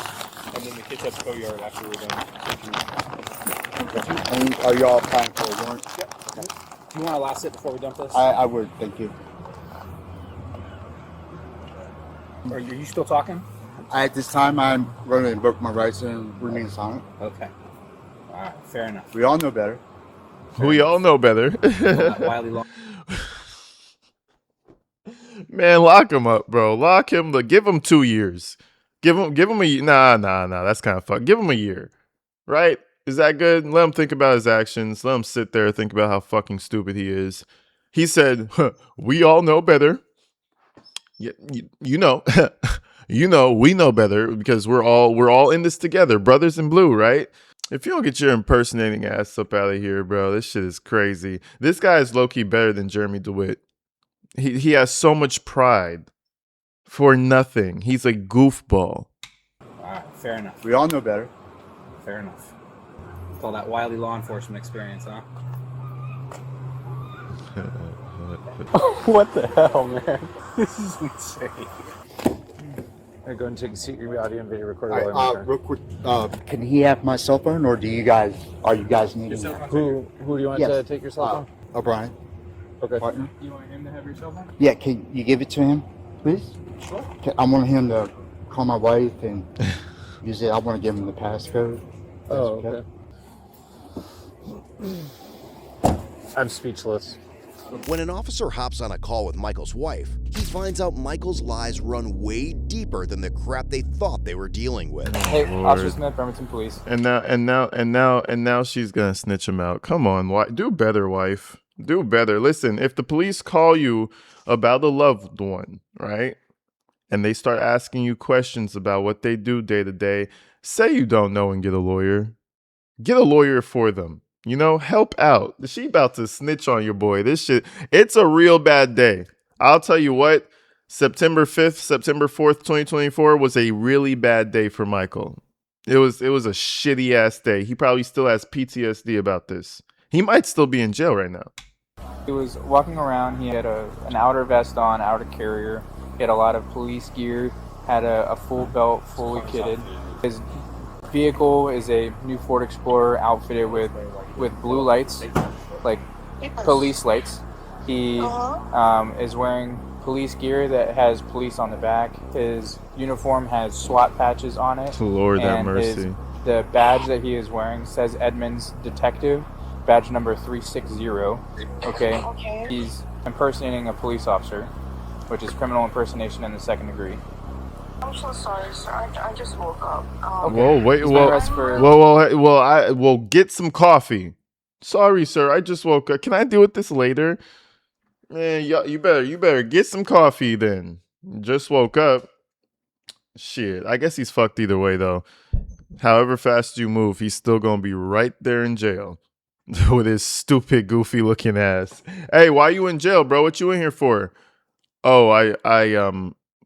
Speaker 9: and then the kids at the tow yard after we're done.
Speaker 6: And are y'all applying for a warrant?
Speaker 7: Do you want to last it before we dump this?
Speaker 6: I would. Thank you.
Speaker 7: Are you still talking?
Speaker 6: At this time, I'm going to invoke my rights and remain silent.
Speaker 7: Okay. All right. Fair enough.
Speaker 6: We all know better.
Speaker 1: We all know better.
Speaker 7: Wiley Long.
Speaker 1: Man, lock him up, bro. Lock him. Give him 2 years. Give him a nah. That's kind of fuck. Give him a year, right? Is that good? Let him think about his actions. Let him sit there and think about how fucking stupid he is. He said, "We all know better." You know, we know better because we're all in this together, brothers in blue, right? If you don't get your impersonating ass up out of here, bro, this shit is crazy. This guy is low-key better than Jeremy DeWitt. He has so much pride for nothing. He's a goofball.
Speaker 7: All right. Fair enough.
Speaker 6: We all know better.
Speaker 7: Fair enough. Call that wily law enforcement experience, huh?
Speaker 11: What the hell, man? This is insane.
Speaker 12: All right, go and take a seat. Your audio and video recorder.
Speaker 6: All right, real quick, can he have my cell phone, or are you guys needing that?
Speaker 12: Who do you want to take your cell phone?
Speaker 6: O'Brien.
Speaker 12: Okay.
Speaker 6: Partner.
Speaker 11: You want him to have your cell phone?
Speaker 6: Yeah, can you give it to him, please?
Speaker 11: Sure.
Speaker 6: I want him to call my wife and use it. I want to give him the passcode.
Speaker 12: Oh, okay. I'm speechless.
Speaker 8: When an officer hops on a call with Michael's wife, he finds out Michael's lies run way deeper than the crap they thought they were dealing with.
Speaker 11: Hey,
Speaker 1: Lord.
Speaker 11: Officer Smith, Bremerton Police.
Speaker 1: And now she's gonna snitch him out. Come on, do better, wife. Do better. Listen, if the police call you about a loved one, right? And they start asking you questions about what they do day to day, say you don't know and get a lawyer. Get a lawyer for them. You know, help out. She about to snitch on your boy. This shit, it's a real bad day. I'll tell you what, September 5th, September 4th, 2024 was a really bad day for Michael. It was a shitty ass day. He probably still has PTSD about this. He might still be in jail right now.
Speaker 11: He was walking around. He had an outer vest on, outer carrier. He had a lot of police gear, had a full belt, fully kitted. His vehicle is a new Ford Explorer outfitted with blue lights, like police lights. He is wearing police gear that has police on the back. His uniform has SWAT patches on it.
Speaker 1: Lord have mercy.
Speaker 11: The badge that he is wearing says Edmonds Detective, badge number 360. Okay? He's impersonating a police officer, which is criminal impersonation in the second degree.
Speaker 13: I'm so sorry, sir. I just woke up.
Speaker 1: Whoa, wait, whoa, get some coffee. Sorry, sir, I just woke up. Can I deal with this later? Man, you better get some coffee then. Just woke up. Shit, I guess he's fucked either way though. However fast you move, he's still gonna be right there in jail with his stupid, goofy looking ass. Hey, why you in jail, bro? What you in here for? Oh, I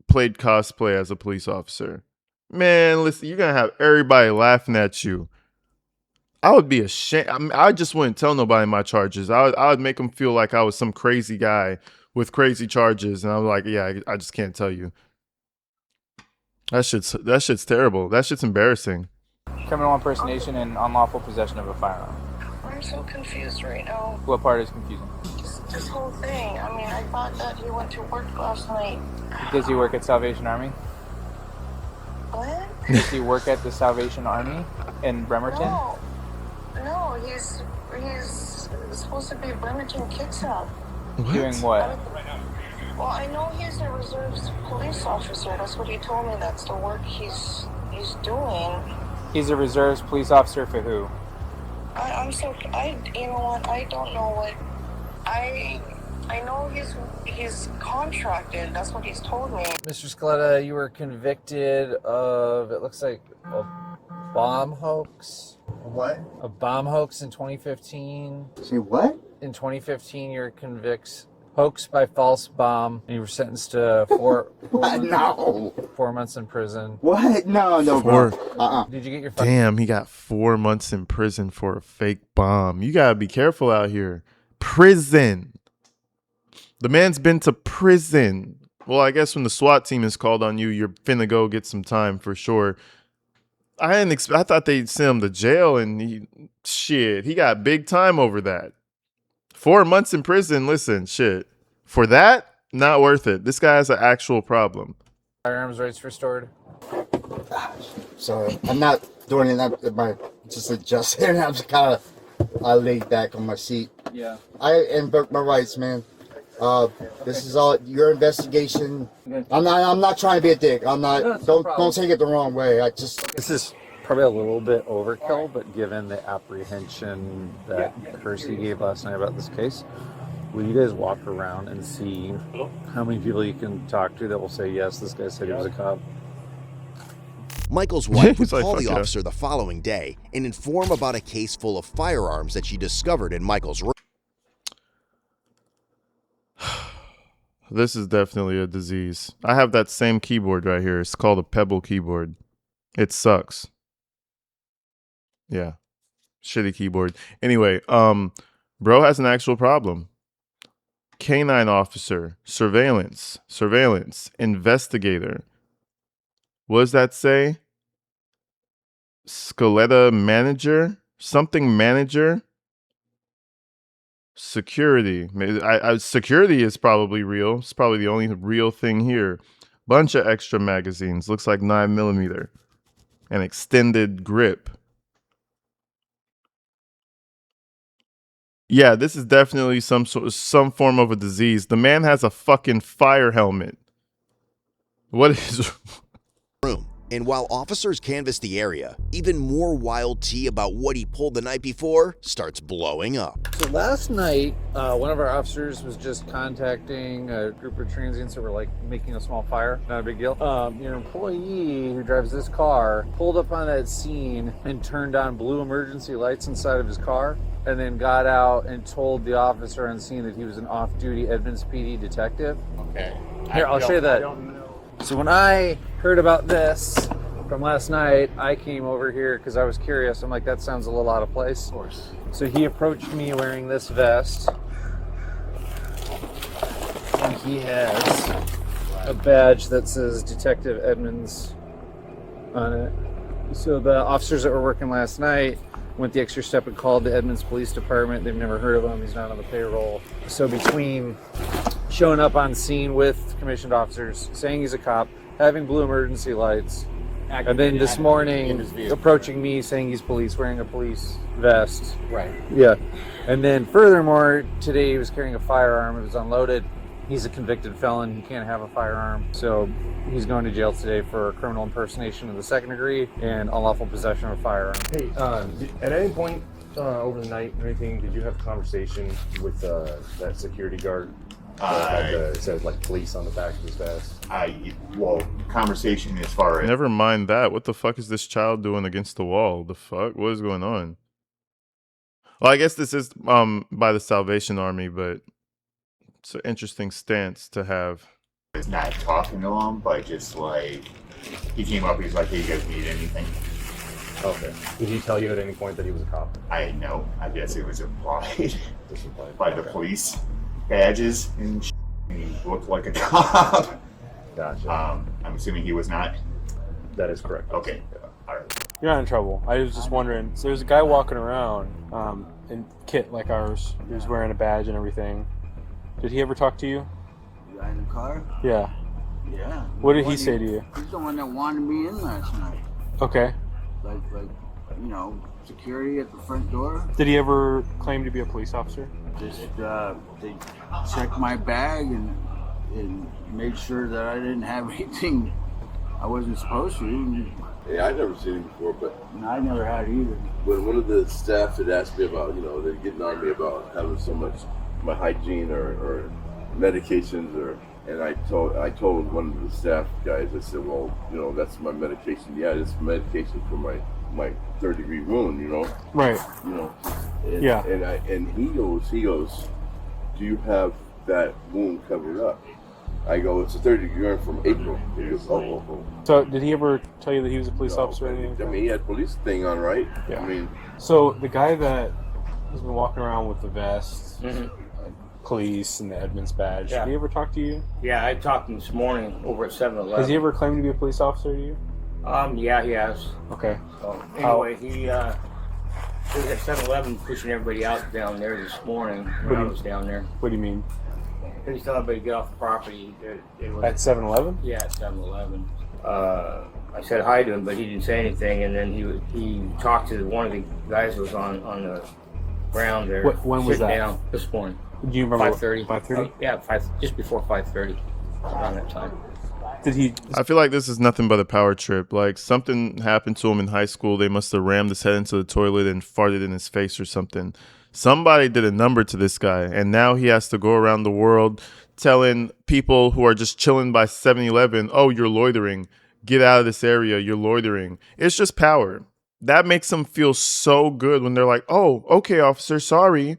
Speaker 1: played cosplay as a police officer. Man, listen, you're gonna have everybody laughing at you. I would be ashamed. I mean, I just wouldn't tell nobody my charges. I would make them feel like I was some crazy guy with crazy charges, and I'm like, yeah, I just can't tell you. That shit's terrible. That shit's embarrassing.
Speaker 11: Criminal impersonation and unlawful possession of a firearm.
Speaker 13: I'm so confused right now.
Speaker 11: What part is confusing?
Speaker 13: This whole thing. I mean, I thought that he went to work last night.
Speaker 11: Does he work at Salvation Army?
Speaker 13: What?
Speaker 11: Does he work at the Salvation Army in Bremerton?
Speaker 13: No, he's supposed to be Bremerton Kitsap.
Speaker 11: Doing what?
Speaker 13: Well, I know he's a reserves police officer. That's what he told me. That's the work he's doing.
Speaker 11: He's a reserves police officer for who?
Speaker 13: You know what? I don't know what. I know he's contracted. That's what he's told me.
Speaker 5: Mr. Scaletta, you were convicted of, it looks like, a bomb hoax.
Speaker 6: What?
Speaker 5: A bomb hoax in 2015.
Speaker 6: Say what?
Speaker 5: In 2015, you were convicted hoax by false bomb, and you were sentenced to 4 months in prison.
Speaker 6: What? No, bro.
Speaker 5: Did you get your
Speaker 1: Damn, he got 4 months in prison for a fake bomb. You gotta be careful out here. Prison. The man's been to prison. Well, I guess when the SWAT team is called on you, you're finna go get some time for sure. I thought they'd send him to jail, and he got big time over that. 4 months in prison. Listen, shit. For that, not worth it. This guy has an actual problem.
Speaker 5: firearms rights restored?
Speaker 6: Sorry, I'm not doing it. Just adjusting. I'm just kind of laid back on my seat.
Speaker 5: Yeah.
Speaker 6: I invoke my rights, man. This is all your investigation. I'm not trying to be a dick. I'm not.
Speaker 5: No,
Speaker 6: don't take it the wrong way.
Speaker 12: This is probably a little bit overkill, but given the apprehension that Kersey gave last night about this case, will you guys walk around and see how many people you can talk to that will say, yes, this guy said he was a cop?
Speaker 8: Michael's wife would
Speaker 1: like,
Speaker 8: call the
Speaker 1: "Fuck yeah."
Speaker 8: officer the following day and inform about a case full of firearms that she discovered in Michael's room.
Speaker 1: This is definitely a disease. I have that same keyboard right here. It's called a Pebble keyboard. It sucks. Yeah. Shitty keyboard. Anyway, bro has an actual problem. Canine officer, surveillance, investigator. What does that say? Scaletta manager? Something manager? Security. Security is probably real. It's probably the only real thing here. Bunch of extra magazines. Looks like 9mm. An extended grip. Yeah, this is definitely some form of a disease. The man has a fucking fire helmet. What is
Speaker 8: room. And while officers canvass the area, even more wild tea about what he pulled the night before starts blowing up.
Speaker 5: So last night, one of our officers was just contacting a group of transients that were like making a small fire. Not a big deal. Your employee who drives this car pulled up on that scene and turned on blue emergency lights inside of his car, and then got out and told the officer on scene that he was an off-duty Edmonds PD detective.
Speaker 10: Okay.
Speaker 5: Here, I'll show you that. So when I heard about this from last night, I came over here because I was curious. I'm like, that sounds a little out of place. Of course. So he approached me wearing this vest. And he has a badge that says Detective Edmonds on it. So the officers that were working last night went the extra step and called the Edmonds Police Department. They've never heard of him. He's not on the payroll. So between showing up on scene with commissioned officers, saying he's a cop, having blue emergency lights, and then this morning approaching me saying he's police, wearing a police vest.
Speaker 10: Right.
Speaker 5: Yeah. And then furthermore, today he was carrying a firearm. It was unloaded. He's a convicted felon. He can't have a firearm. So he's going to jail today for criminal impersonation of the second degree and unlawful possession of a firearm.
Speaker 9: Hey, at any point over the night or anything, did you have a conversation with that security guard? It says like police on the back of his vest.
Speaker 14: Conversation as far as
Speaker 1: Never mind that. What the fuck is this child doing against the wall? The fuck? What is going on? Well, I guess this is by the Salvation Army, but it's an interesting stance to have.
Speaker 14: it's not talking to him, but just like he came up, he's like, "Hey, you guys need anything?"
Speaker 9: Okay. Did he tell you at any point that he was a cop?
Speaker 14: I know. I guess it was implied by the police badges and he looked like a cop.
Speaker 9: Gotcha.
Speaker 14: I'm assuming he was not.
Speaker 9: That is correct.
Speaker 14: Okay. All right.
Speaker 10: You're not in trouble. I was just wondering. So there's a guy walking around in kit like ours. He was wearing a badge and everything. Did he ever talk to you?
Speaker 15: The guy in the car?
Speaker 10: Yeah.
Speaker 15: Yeah.
Speaker 10: What did he say to you?
Speaker 15: He's the one that wanted me in last night.
Speaker 10: Okay.
Speaker 15: Like, you know, security at the front door.
Speaker 10: Did he ever claim to be a police officer?
Speaker 15: Just they checked my bag and made sure that I didn't have anything I wasn't supposed to.
Speaker 16: Yeah, I never seen him before, but
Speaker 15: I never had either.
Speaker 16: When one of the staff had asked me about, they're getting on me about having so much my hygiene or medications and I told one of the staff guys, I said, well, that's my medication. Yeah, it's medication for my third degree wound,
Speaker 10: Right.
Speaker 16: And,
Speaker 10: Yeah.
Speaker 16: And he goes, do you have that wound covered up? I go, it's a third degree wound from April. He goes, oh.
Speaker 10: So did he ever tell you that he was a police officer or anything?
Speaker 16: I mean, he had police thing on, right?
Speaker 10: Yeah.
Speaker 16: I mean,
Speaker 10: so the guy that has been walking around with the vest, police, and the Edmonds badge,
Speaker 17: Yeah.
Speaker 10: did he ever talk to you?
Speaker 17: Yeah, I talked to him this morning over at 7-Eleven.
Speaker 10: Has he ever claimed to be a police officer to you?
Speaker 17: Yeah, he has.
Speaker 10: Okay.
Speaker 17: So anyway, he was at 7-Eleven pushing everybody out down there this morning when I was down there.
Speaker 10: What do you mean?
Speaker 17: He's telling everybody to get off the property. It was,
Speaker 10: At 7-Eleven?
Speaker 17: Yeah, at 7-Eleven. I said hi to him, but he didn't say anything. And then he talked to one of the guys who was on the ground there.
Speaker 10: When was
Speaker 17: sitting
Speaker 10: that?
Speaker 17: Down this morning.
Speaker 10: Do you remember?
Speaker 17: 5:30.
Speaker 10: 5:30?
Speaker 17: Yeah, just before 5:30. Around that time.
Speaker 10: Did he?
Speaker 1: I feel like this is nothing but a power trip. Like something happened to him in high school. They must have rammed his head into the toilet and farted in his face or something. Somebody did a number to this guy, and now he has to go around the world telling people who are just chilling by 7-Eleven, "Oh, you're loitering. Get out of this area. You're loitering." It's just power. That makes them feel so good when they're like, "Oh, okay, officer, sorry."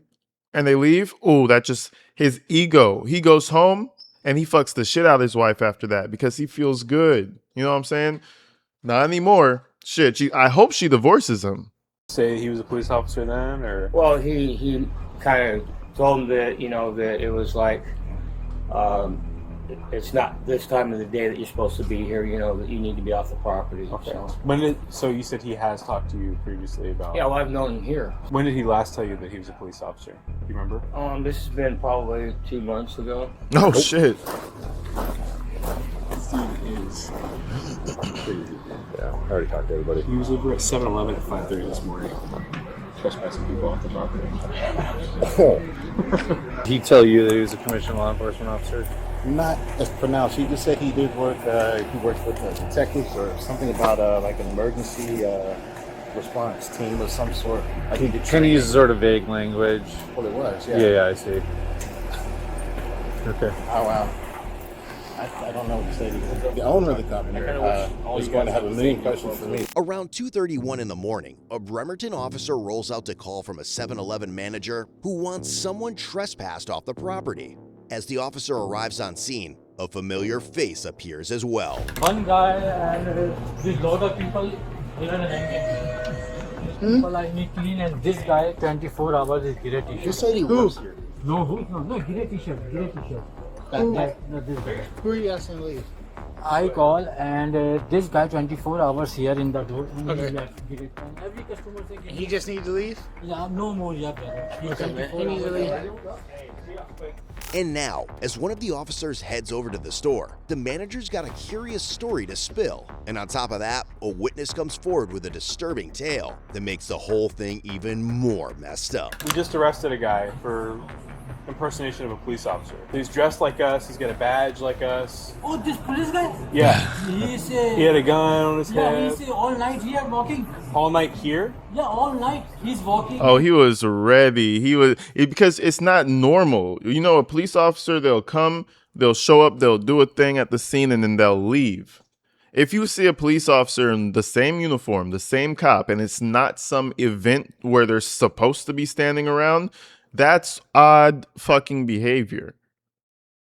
Speaker 1: And they leave. Oh, that just his ego. He goes home and he fucks the shit out of his wife after that because he feels good. You know what I'm saying? Not anymore. Shit. I hope she divorces him.
Speaker 10: Say he was a police officer then, or?
Speaker 17: Well, he kind of told him that that it was like it's not this time of the day that you're supposed to be here. That you need to be off the property.
Speaker 10: Okay. So you said he has talked to you previously about?
Speaker 17: Yeah, well, I've known him here.
Speaker 10: When did he last tell you that he was a police officer? Do you remember?
Speaker 17: This has been probably 2 months ago.
Speaker 1: Oh shit.
Speaker 9: Yeah, I already talked to everybody.
Speaker 10: He was over at 7-Eleven at 5:30 this morning. trespassing people off the property.
Speaker 12: Did he tell you that he was a commissioned law enforcement officer?
Speaker 18: Not as pronounced. He just said he did work. He works with detectives or something about like an emergency response team of some sort. Like he did
Speaker 12: Can he use sort of vague language?
Speaker 18: Well, it was. Yeah.
Speaker 12: Yeah, I see. Okay.
Speaker 18: Oh wow. I don't know what to say to you. The owner of the company was going to have a million questions for me.
Speaker 8: Around 2:31 in the morning, a Bremerton officer rolls out to call from a 7-Eleven manager who wants someone trespassed off the property. As the officer arrives on scene, a familiar face appears as well.
Speaker 19: One guy and this lot of people here and hanging. People I need clean and this guy 24 hours is grey t-shirt.
Speaker 18: You said he works here.
Speaker 19: No, grey t-shirt.
Speaker 18: Who?
Speaker 19: No, this guy.
Speaker 18: Who are you asking to leave?
Speaker 19: I call and this guy 24 hours here in the door.
Speaker 18: Okay.
Speaker 19: Every customer saying
Speaker 18: He just needs to leave?
Speaker 19: Yeah, no more, yeah, brother.
Speaker 18: Okay, man. He needs to leave.
Speaker 8: And now, as one of the officers heads over to the store, the manager's got a curious story to spill. And on top of that, a witness comes forward with a disturbing tale that makes the whole thing even more messed up.
Speaker 10: We just arrested a guy for impersonation of a police officer. He's dressed like us, he's got a badge like us.
Speaker 19: Oh, this police guy?
Speaker 10: Yeah.
Speaker 19: He
Speaker 10: had a gun on his
Speaker 19: Yeah,
Speaker 10: head.
Speaker 19: he's all night here walking.
Speaker 10: All night here?
Speaker 19: Yeah, all night he's walking.
Speaker 1: Oh, he was ready. Because it's not normal. You know, a police officer, they'll come, they'll show up, they'll do a thing at the scene, and then they'll leave. If you see a police officer in the same uniform, the same cop, and it's not some event where they're supposed to be standing around, that's odd fucking behavior.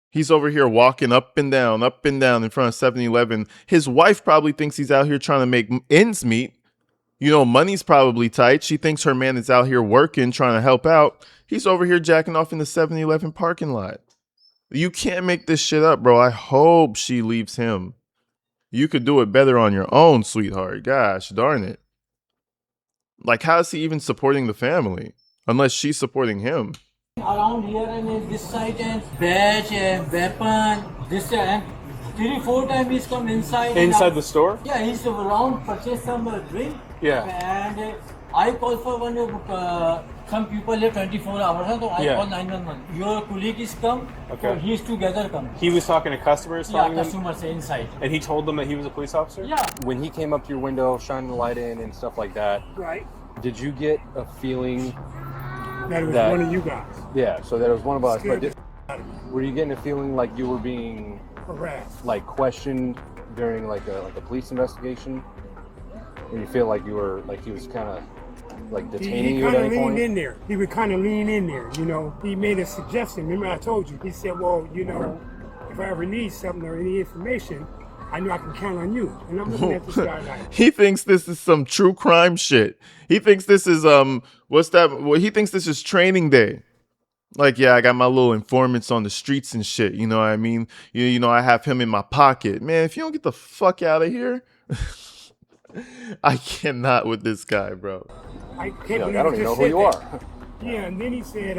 Speaker 1: He's over here walking up and down in front of 7-Eleven. His wife probably thinks he's out here trying to make ends meet. You know, money's probably tight. She thinks her man is out here working, trying to help out. He's over here jacking off in the 7-Eleven parking lot. You can't make this shit up, bro. I hope she leaves him. You could do it better on your own, sweetheart. Gosh, darn it. Like, how is he even supporting the family? Unless she's supporting him.
Speaker 19: Around here and this side and badge and weapon, this and 3-4 times he's come inside.
Speaker 10: Inside the store?
Speaker 19: Yeah, he's around, purchase some drink.
Speaker 10: Yeah.
Speaker 19: And I call for one, some people here 24 hours, so I call 911. Your colleague is come, so he's together come.
Speaker 10: He was talking to customers, telling them?
Speaker 19: Customers inside.
Speaker 10: And he told them that he was a police officer?
Speaker 19: Yeah.
Speaker 10: When he came up to your window, shining the light in and stuff like that,
Speaker 3: Right.
Speaker 10: did you get a feeling
Speaker 3: That it was one of you guys.
Speaker 10: Yeah, so that it was one of us.
Speaker 3: Scared
Speaker 10: But were you getting a feeling like you were being
Speaker 3: harassed,
Speaker 10: like questioned during like a police investigation? Or you feel like you were like he was kind of like detaining
Speaker 3: he
Speaker 10: you at
Speaker 3: kind
Speaker 10: any
Speaker 3: of
Speaker 10: point?
Speaker 3: leaned in there. He would kind of lean in there, you know. He made a suggestion. Remember I told you. He said, well, you know, if I ever need something or any information, I know I can count on you. And I'm looking at this guy like,
Speaker 1: He thinks this is some true crime shit. He thinks this is he thinks this is training day. Like, yeah, I got my little informants on the streets and shit. You know what I mean? You know, I have him in my pocket. Man, if you don't get the fuck out of here, I cannot with this guy, bro.
Speaker 3: I can't believe
Speaker 10: I don't
Speaker 3: he
Speaker 10: even know
Speaker 3: just
Speaker 10: who
Speaker 3: said
Speaker 10: you
Speaker 3: that.
Speaker 10: are.
Speaker 3: Yeah, and then he said,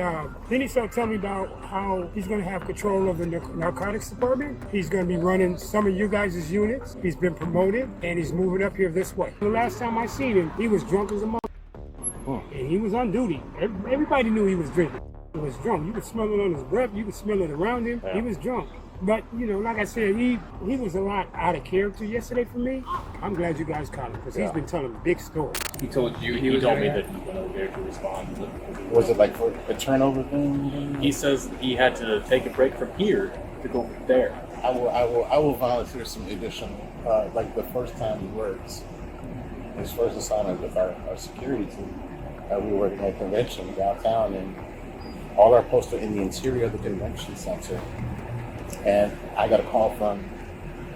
Speaker 3: then he started telling me about how he's going to have control of the narcotics department. He's going to be running some of you guys' units. He's been promoted, and he's moving up here this way. The last time I seen him, he was drunk as a mother. And he was on duty. Everybody knew he was drinking. He was drunk. You could smell it on his breath. You could smell it around him. He was drunk. But, you know, like I said, he was a lot out of character yesterday for me. I'm glad you guys caught him because he's been telling big stories.
Speaker 9: He told you, he told me that he went over there to respond.
Speaker 18: Was it like for a turnover thing?
Speaker 9: He says he had to take a break from here to go there.
Speaker 18: I will volunteer some additional, like the first time he works, his first assignment with our security team. We were working at a convention downtown, and all our posts are in the interior of the convention center. And I got a call from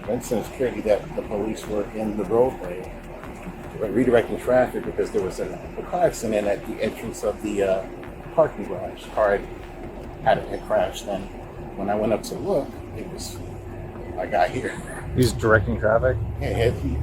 Speaker 18: Vincent Security that the police were in the roadway redirecting traffic because there was a car accident at the entrance of the parking garage. The car had crashed, and when I went up to look, it was my guy here.
Speaker 12: He's directing traffic?
Speaker 18: Yeah, he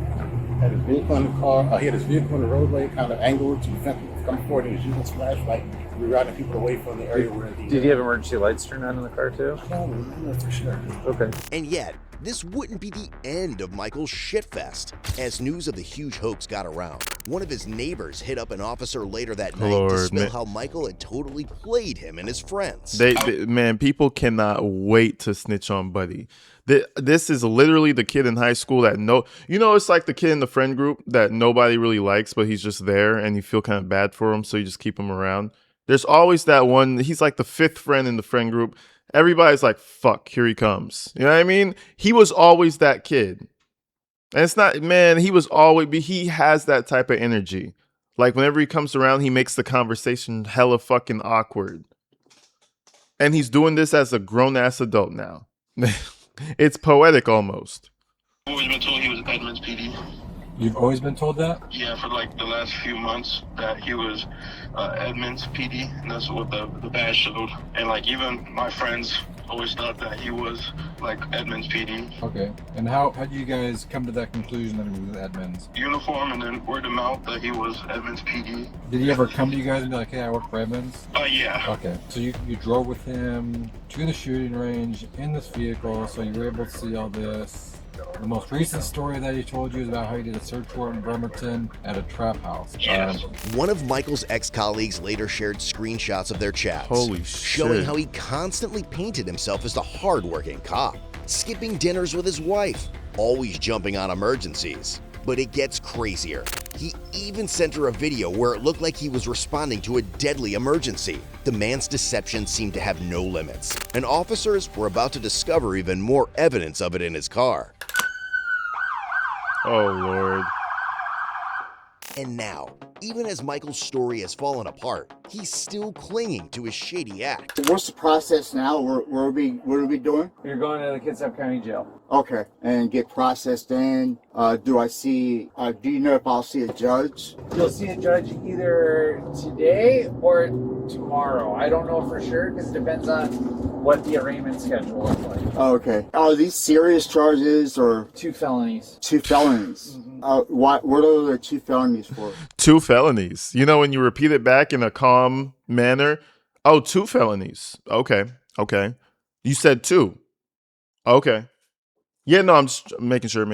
Speaker 18: had his vehicle in the car. He had his vehicle in the roadway, kind of angled to come forward, and he was using his flashlight, rerouting people away from the area where the...
Speaker 12: Did he have emergency lights turned on in the car too?
Speaker 18: No, for sure.
Speaker 12: Okay.
Speaker 8: And yet, this wouldn't be the end of Michael's shitfest. As news of the huge hoax got around, one of his neighbors hit up an officer later that night to spill how Michael had totally played him and his friends.
Speaker 1: Man, people cannot wait to snitch on Buddy. This is literally the kid in high school that it's like the kid in the friend group that nobody really likes, but he's just there and you feel kind of bad for him, so you just keep him around. There's always that one. He's like the fifth friend in the friend group. Everybody's like, fuck, here he comes. You know what I mean? He was always that kid. And it's not, man, he has that type of energy. Like whenever he comes around, he makes the conversation hella fucking awkward. And he's doing this as a grown-ass adult now. It's poetic almost.
Speaker 20: I've always been told he was Edmonds PD.
Speaker 10: You've always been told that?
Speaker 20: Yeah, for like the last few months that he was Edmonds PD, and that's what the badge showed. And like even my friends always thought that he was like Edmonds PD.
Speaker 10: Okay, and how did you guys come to that conclusion that he was Edmonds?
Speaker 20: Uniform, and then word of mouth that he was Edmonds PD.
Speaker 10: Did he ever come to you guys and be like, hey, I work for Edmonds?
Speaker 20: Yeah.
Speaker 10: Okay, so you drove with him to the shooting range in this vehicle, so you were able to see all this. The most recent story that he told you is about how he did a search warrant in Bremerton at a trap house.
Speaker 8: One of Michael's ex-colleagues later shared screenshots of their chats,
Speaker 1: Holy
Speaker 8: showing
Speaker 1: shit.
Speaker 8: how he constantly painted himself as the hard-working cop, skipping dinners with his wife, always jumping on emergencies. But it gets crazier. He even sent her a video where it looked like he was responding to a deadly emergency. The man's deception seemed to have no limits, and officers were about to discover even more evidence of it in his car.
Speaker 1: Oh, Lord.
Speaker 8: And now, even as Michael's story has fallen apart, he's still clinging to his shady act.
Speaker 6: What's the process now? What are we doing?
Speaker 5: You're going to the Kitsap County Jail.
Speaker 6: Okay, and get processed in. Do you know if I'll see a judge?
Speaker 5: You'll see a judge either today or tomorrow. I don't know for sure because it depends on what the arraignment schedule looks like.
Speaker 6: Okay. Are these serious charges or?
Speaker 5: 2 felonies.
Speaker 6: 2 felonies. What are the 2 felonies for?
Speaker 1: 2 felonies. You know, when you repeat it back in a calm manner. Oh, 2 felonies. Okay. You said 2. Okay. Yeah, no, I'm just making sure.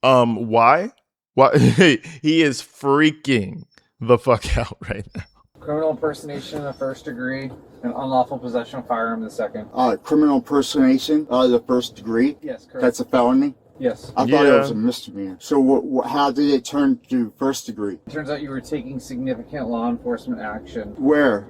Speaker 1: Why? He is freaking the fuck out right now.
Speaker 5: Criminal impersonation in the 1st degree and unlawful possession of firearm in the 2nd.
Speaker 6: Criminal impersonation, the 1st degree?
Speaker 5: Yes, correct.
Speaker 6: That's a felony?
Speaker 5: Yes.
Speaker 6: I thought it was a misdemeanor. So how did it turn to 1st degree?
Speaker 5: It turns out you were taking significant law enforcement action.
Speaker 6: Where?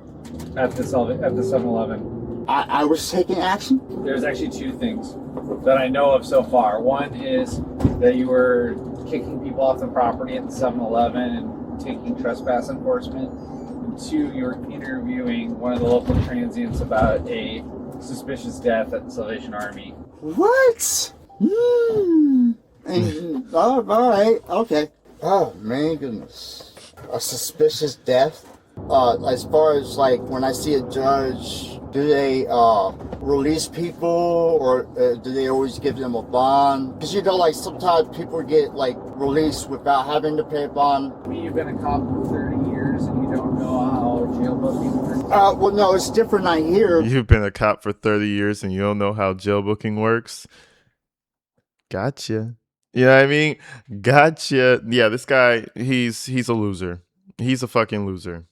Speaker 5: At the 7-Eleven.
Speaker 6: I was taking action?
Speaker 5: There's actually 2 things that I know of so far. One is that you were kicking people off the property at the 7-Eleven and taking trespass enforcement. And 2, you were interviewing one of the local transients about a suspicious death at the Salvation Army.
Speaker 6: What? All right, okay. Oh, man, goodness. A suspicious death? As far as like when I see a judge, do they release people or do they always give them a bond? Because like sometimes people get like released without having to pay a bond.
Speaker 5: You've been a cop for 30 years and you don't know how jail booking works?
Speaker 6: Well, no, it's different out here.
Speaker 1: You've been a cop for 30 years and you don't know how jail booking works? Gotcha. You know what I mean? Gotcha. Yeah, this guy, he's a loser. He's a fucking loser.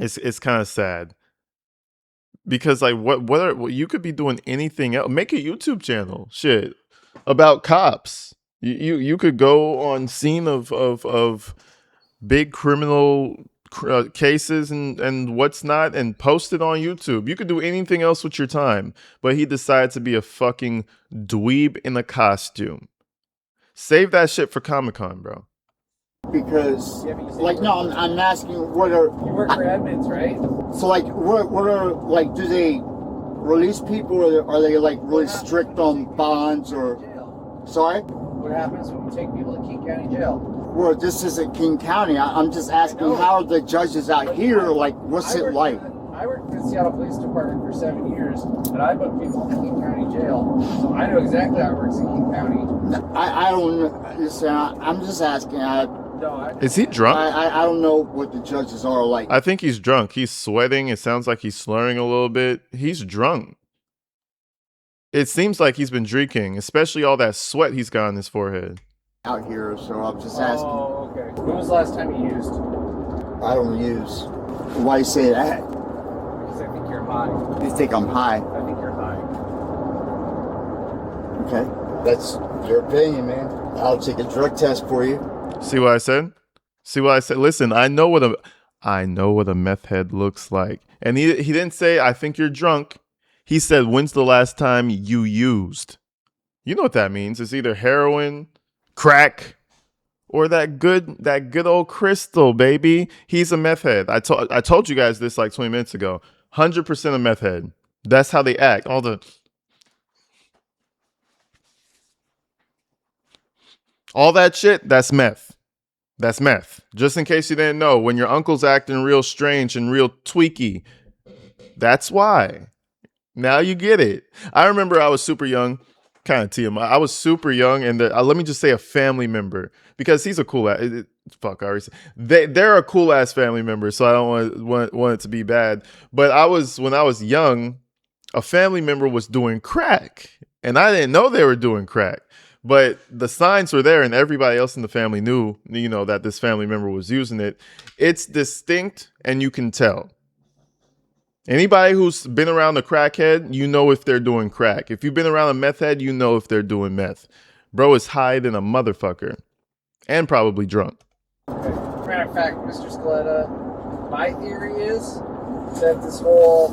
Speaker 1: It's kind of sad. Because like what you could be doing anything else. Make a YouTube channel, shit, about cops. You could go on scene of big criminal cases and what's not and post it on YouTube. You could do anything else with your time, but he decided to be a fucking dweeb in a costume. Save that shit for Comic-Con, bro.
Speaker 6: Because, like, no, I'm asking what are...
Speaker 5: You work for Edmonds, right?
Speaker 6: So, like, what are, like, do they release people or are they, like, really strict on bonds or... Sorry?
Speaker 5: What happens when we take people to King County Jail?
Speaker 6: Well, this isn't King County. I'm just asking how are the judges out here, like, what's it like?
Speaker 5: I worked for the Seattle Police Department for 7 years, and I booked people in King County Jail, so I know exactly how it works in King County.
Speaker 6: I don't... Listen, I'm just asking...
Speaker 1: Is he drunk?
Speaker 6: I don't know what the judges are like.
Speaker 1: I think he's drunk. He's sweating. It sounds like he's slurring a little bit. He's drunk. It seems like he's been drinking, especially all that sweat he's got on his forehead.
Speaker 6: Out here, so I'm just asking.
Speaker 5: Oh, okay. When was the last time you used?
Speaker 6: I don't use. Why you say that?
Speaker 5: Because I think you're high.
Speaker 6: You think I'm high?
Speaker 5: I think you're high.
Speaker 6: Okay, that's your opinion, man. I'll take a drug test for you.
Speaker 1: See what I said? See what I said? Listen, I know what a meth head looks like. And he didn't say, I think you're drunk. He said, when's the last time you used? You know what that means. It's either heroin, crack, or that good old crystal, baby. He's a meth head. I told you guys this like 20 minutes ago. 100% a meth head. That's how they act. All that shit, that's meth. That's meth. Just in case you didn't know, when your uncle's acting real strange and real tweaky, that's why. Now you get it. I remember I was super young, kind of TMI. I was super young, and let me just say a family member, because he's a cool ass. Fuck, I already said. They're a cool ass family member, so I don't want it to be bad. But when I was young, a family member was doing crack, and I didn't know they were doing crack. But the signs were there, and everybody else in the family knew, that this family member was using it. It's distinct, and you can tell. Anybody who's been around a crackhead, you know if they're doing crack. If you've been around a meth head, you know if they're doing meth. Bro is high than a motherfucker, and probably drunk.
Speaker 5: Okay. Matter of fact, Mr. Scaletta, my theory is that this whole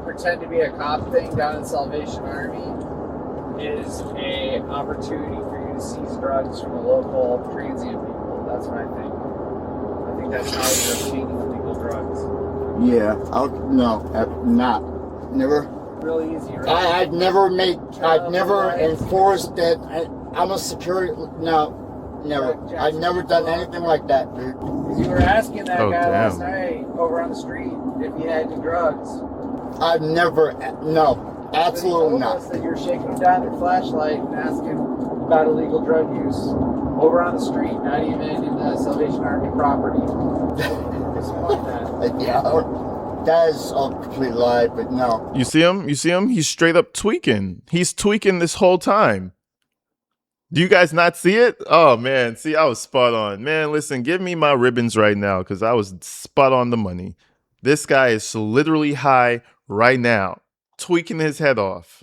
Speaker 5: pretend to be a cop thing down in Salvation Army is a opportunity for you to seize drugs from the local transient people. That's what I think. I think that's how you're obtaining illegal drugs.
Speaker 6: Yeah, never.
Speaker 5: Really easy, right?
Speaker 6: I've never enforced that. I'm a security. No, never. I've never done anything like that, dude.
Speaker 5: You were asking that guy last night over on the street if he had any drugs.
Speaker 6: I've never. No. Absolutely not.
Speaker 5: That you're shaking them down with a flashlight and asking about illegal drug use over on the street, not even in the Salvation Army property.
Speaker 6: Yeah, that is a complete lie, but no.
Speaker 1: You see him? He's straight up tweaking. He's tweaking this whole time. Do you guys not see it? Oh, man. See, I was spot on. Man, listen, give me my ribbons right now, because I was spot on the money. This guy is literally high right now, tweaking his head off.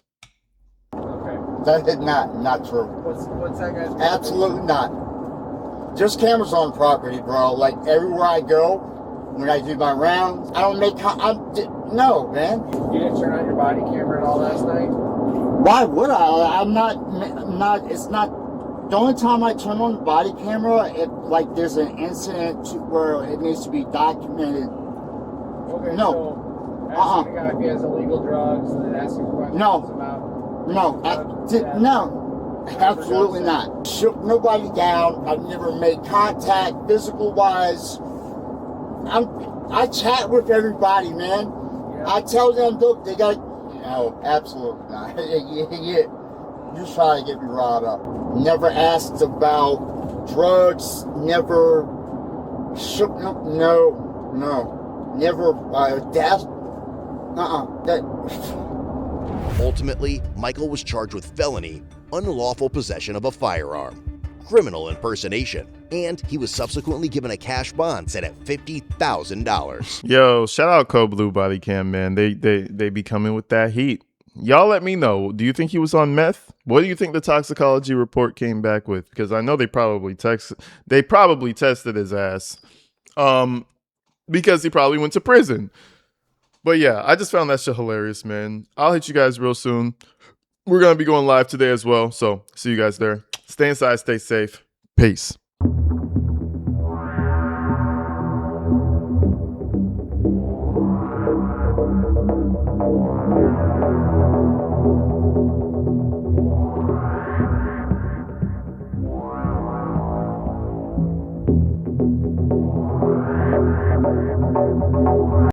Speaker 5: Okay.
Speaker 6: That is not true.
Speaker 5: What's that guy's
Speaker 6: Absolutely not. There's cameras on property, bro. Like everywhere I go, when I do my rounds, I don't make. No, man.
Speaker 5: You didn't turn on your body camera at all last night?
Speaker 6: Why would I? I'm not. It's not. The only time I turn on the body camera, if like there's an incident where it needs to be documented.
Speaker 5: Okay.
Speaker 6: No.
Speaker 5: So asking a guy if he has illegal drugs and then asking questions about.
Speaker 6: No, absolutely not. Shook nobody down. I've never made contact, physical wise. I chat with everybody, man. Yeah. I tell them, look, they got. No, absolutely not. You're trying to get me riled up. Never asked about drugs. Never shook. No. Never death.
Speaker 8: Ultimately, Michael was charged with felony, unlawful possession of a firearm, criminal impersonation, and he was subsequently given a cash bond set at $50,000.
Speaker 1: Yo, shout out Code Blue Body Cam, man. They be coming with that heat. Y'all let me know. Do you think he was on meth? What do you think the toxicology report came back with? Because I know they probably tested his ass. Because he probably went to prison. But yeah, I just found that shit hilarious, man. I'll hit you guys real soon. We're going to be going live today as well. So see you guys there. Stay inside, stay safe. Peace.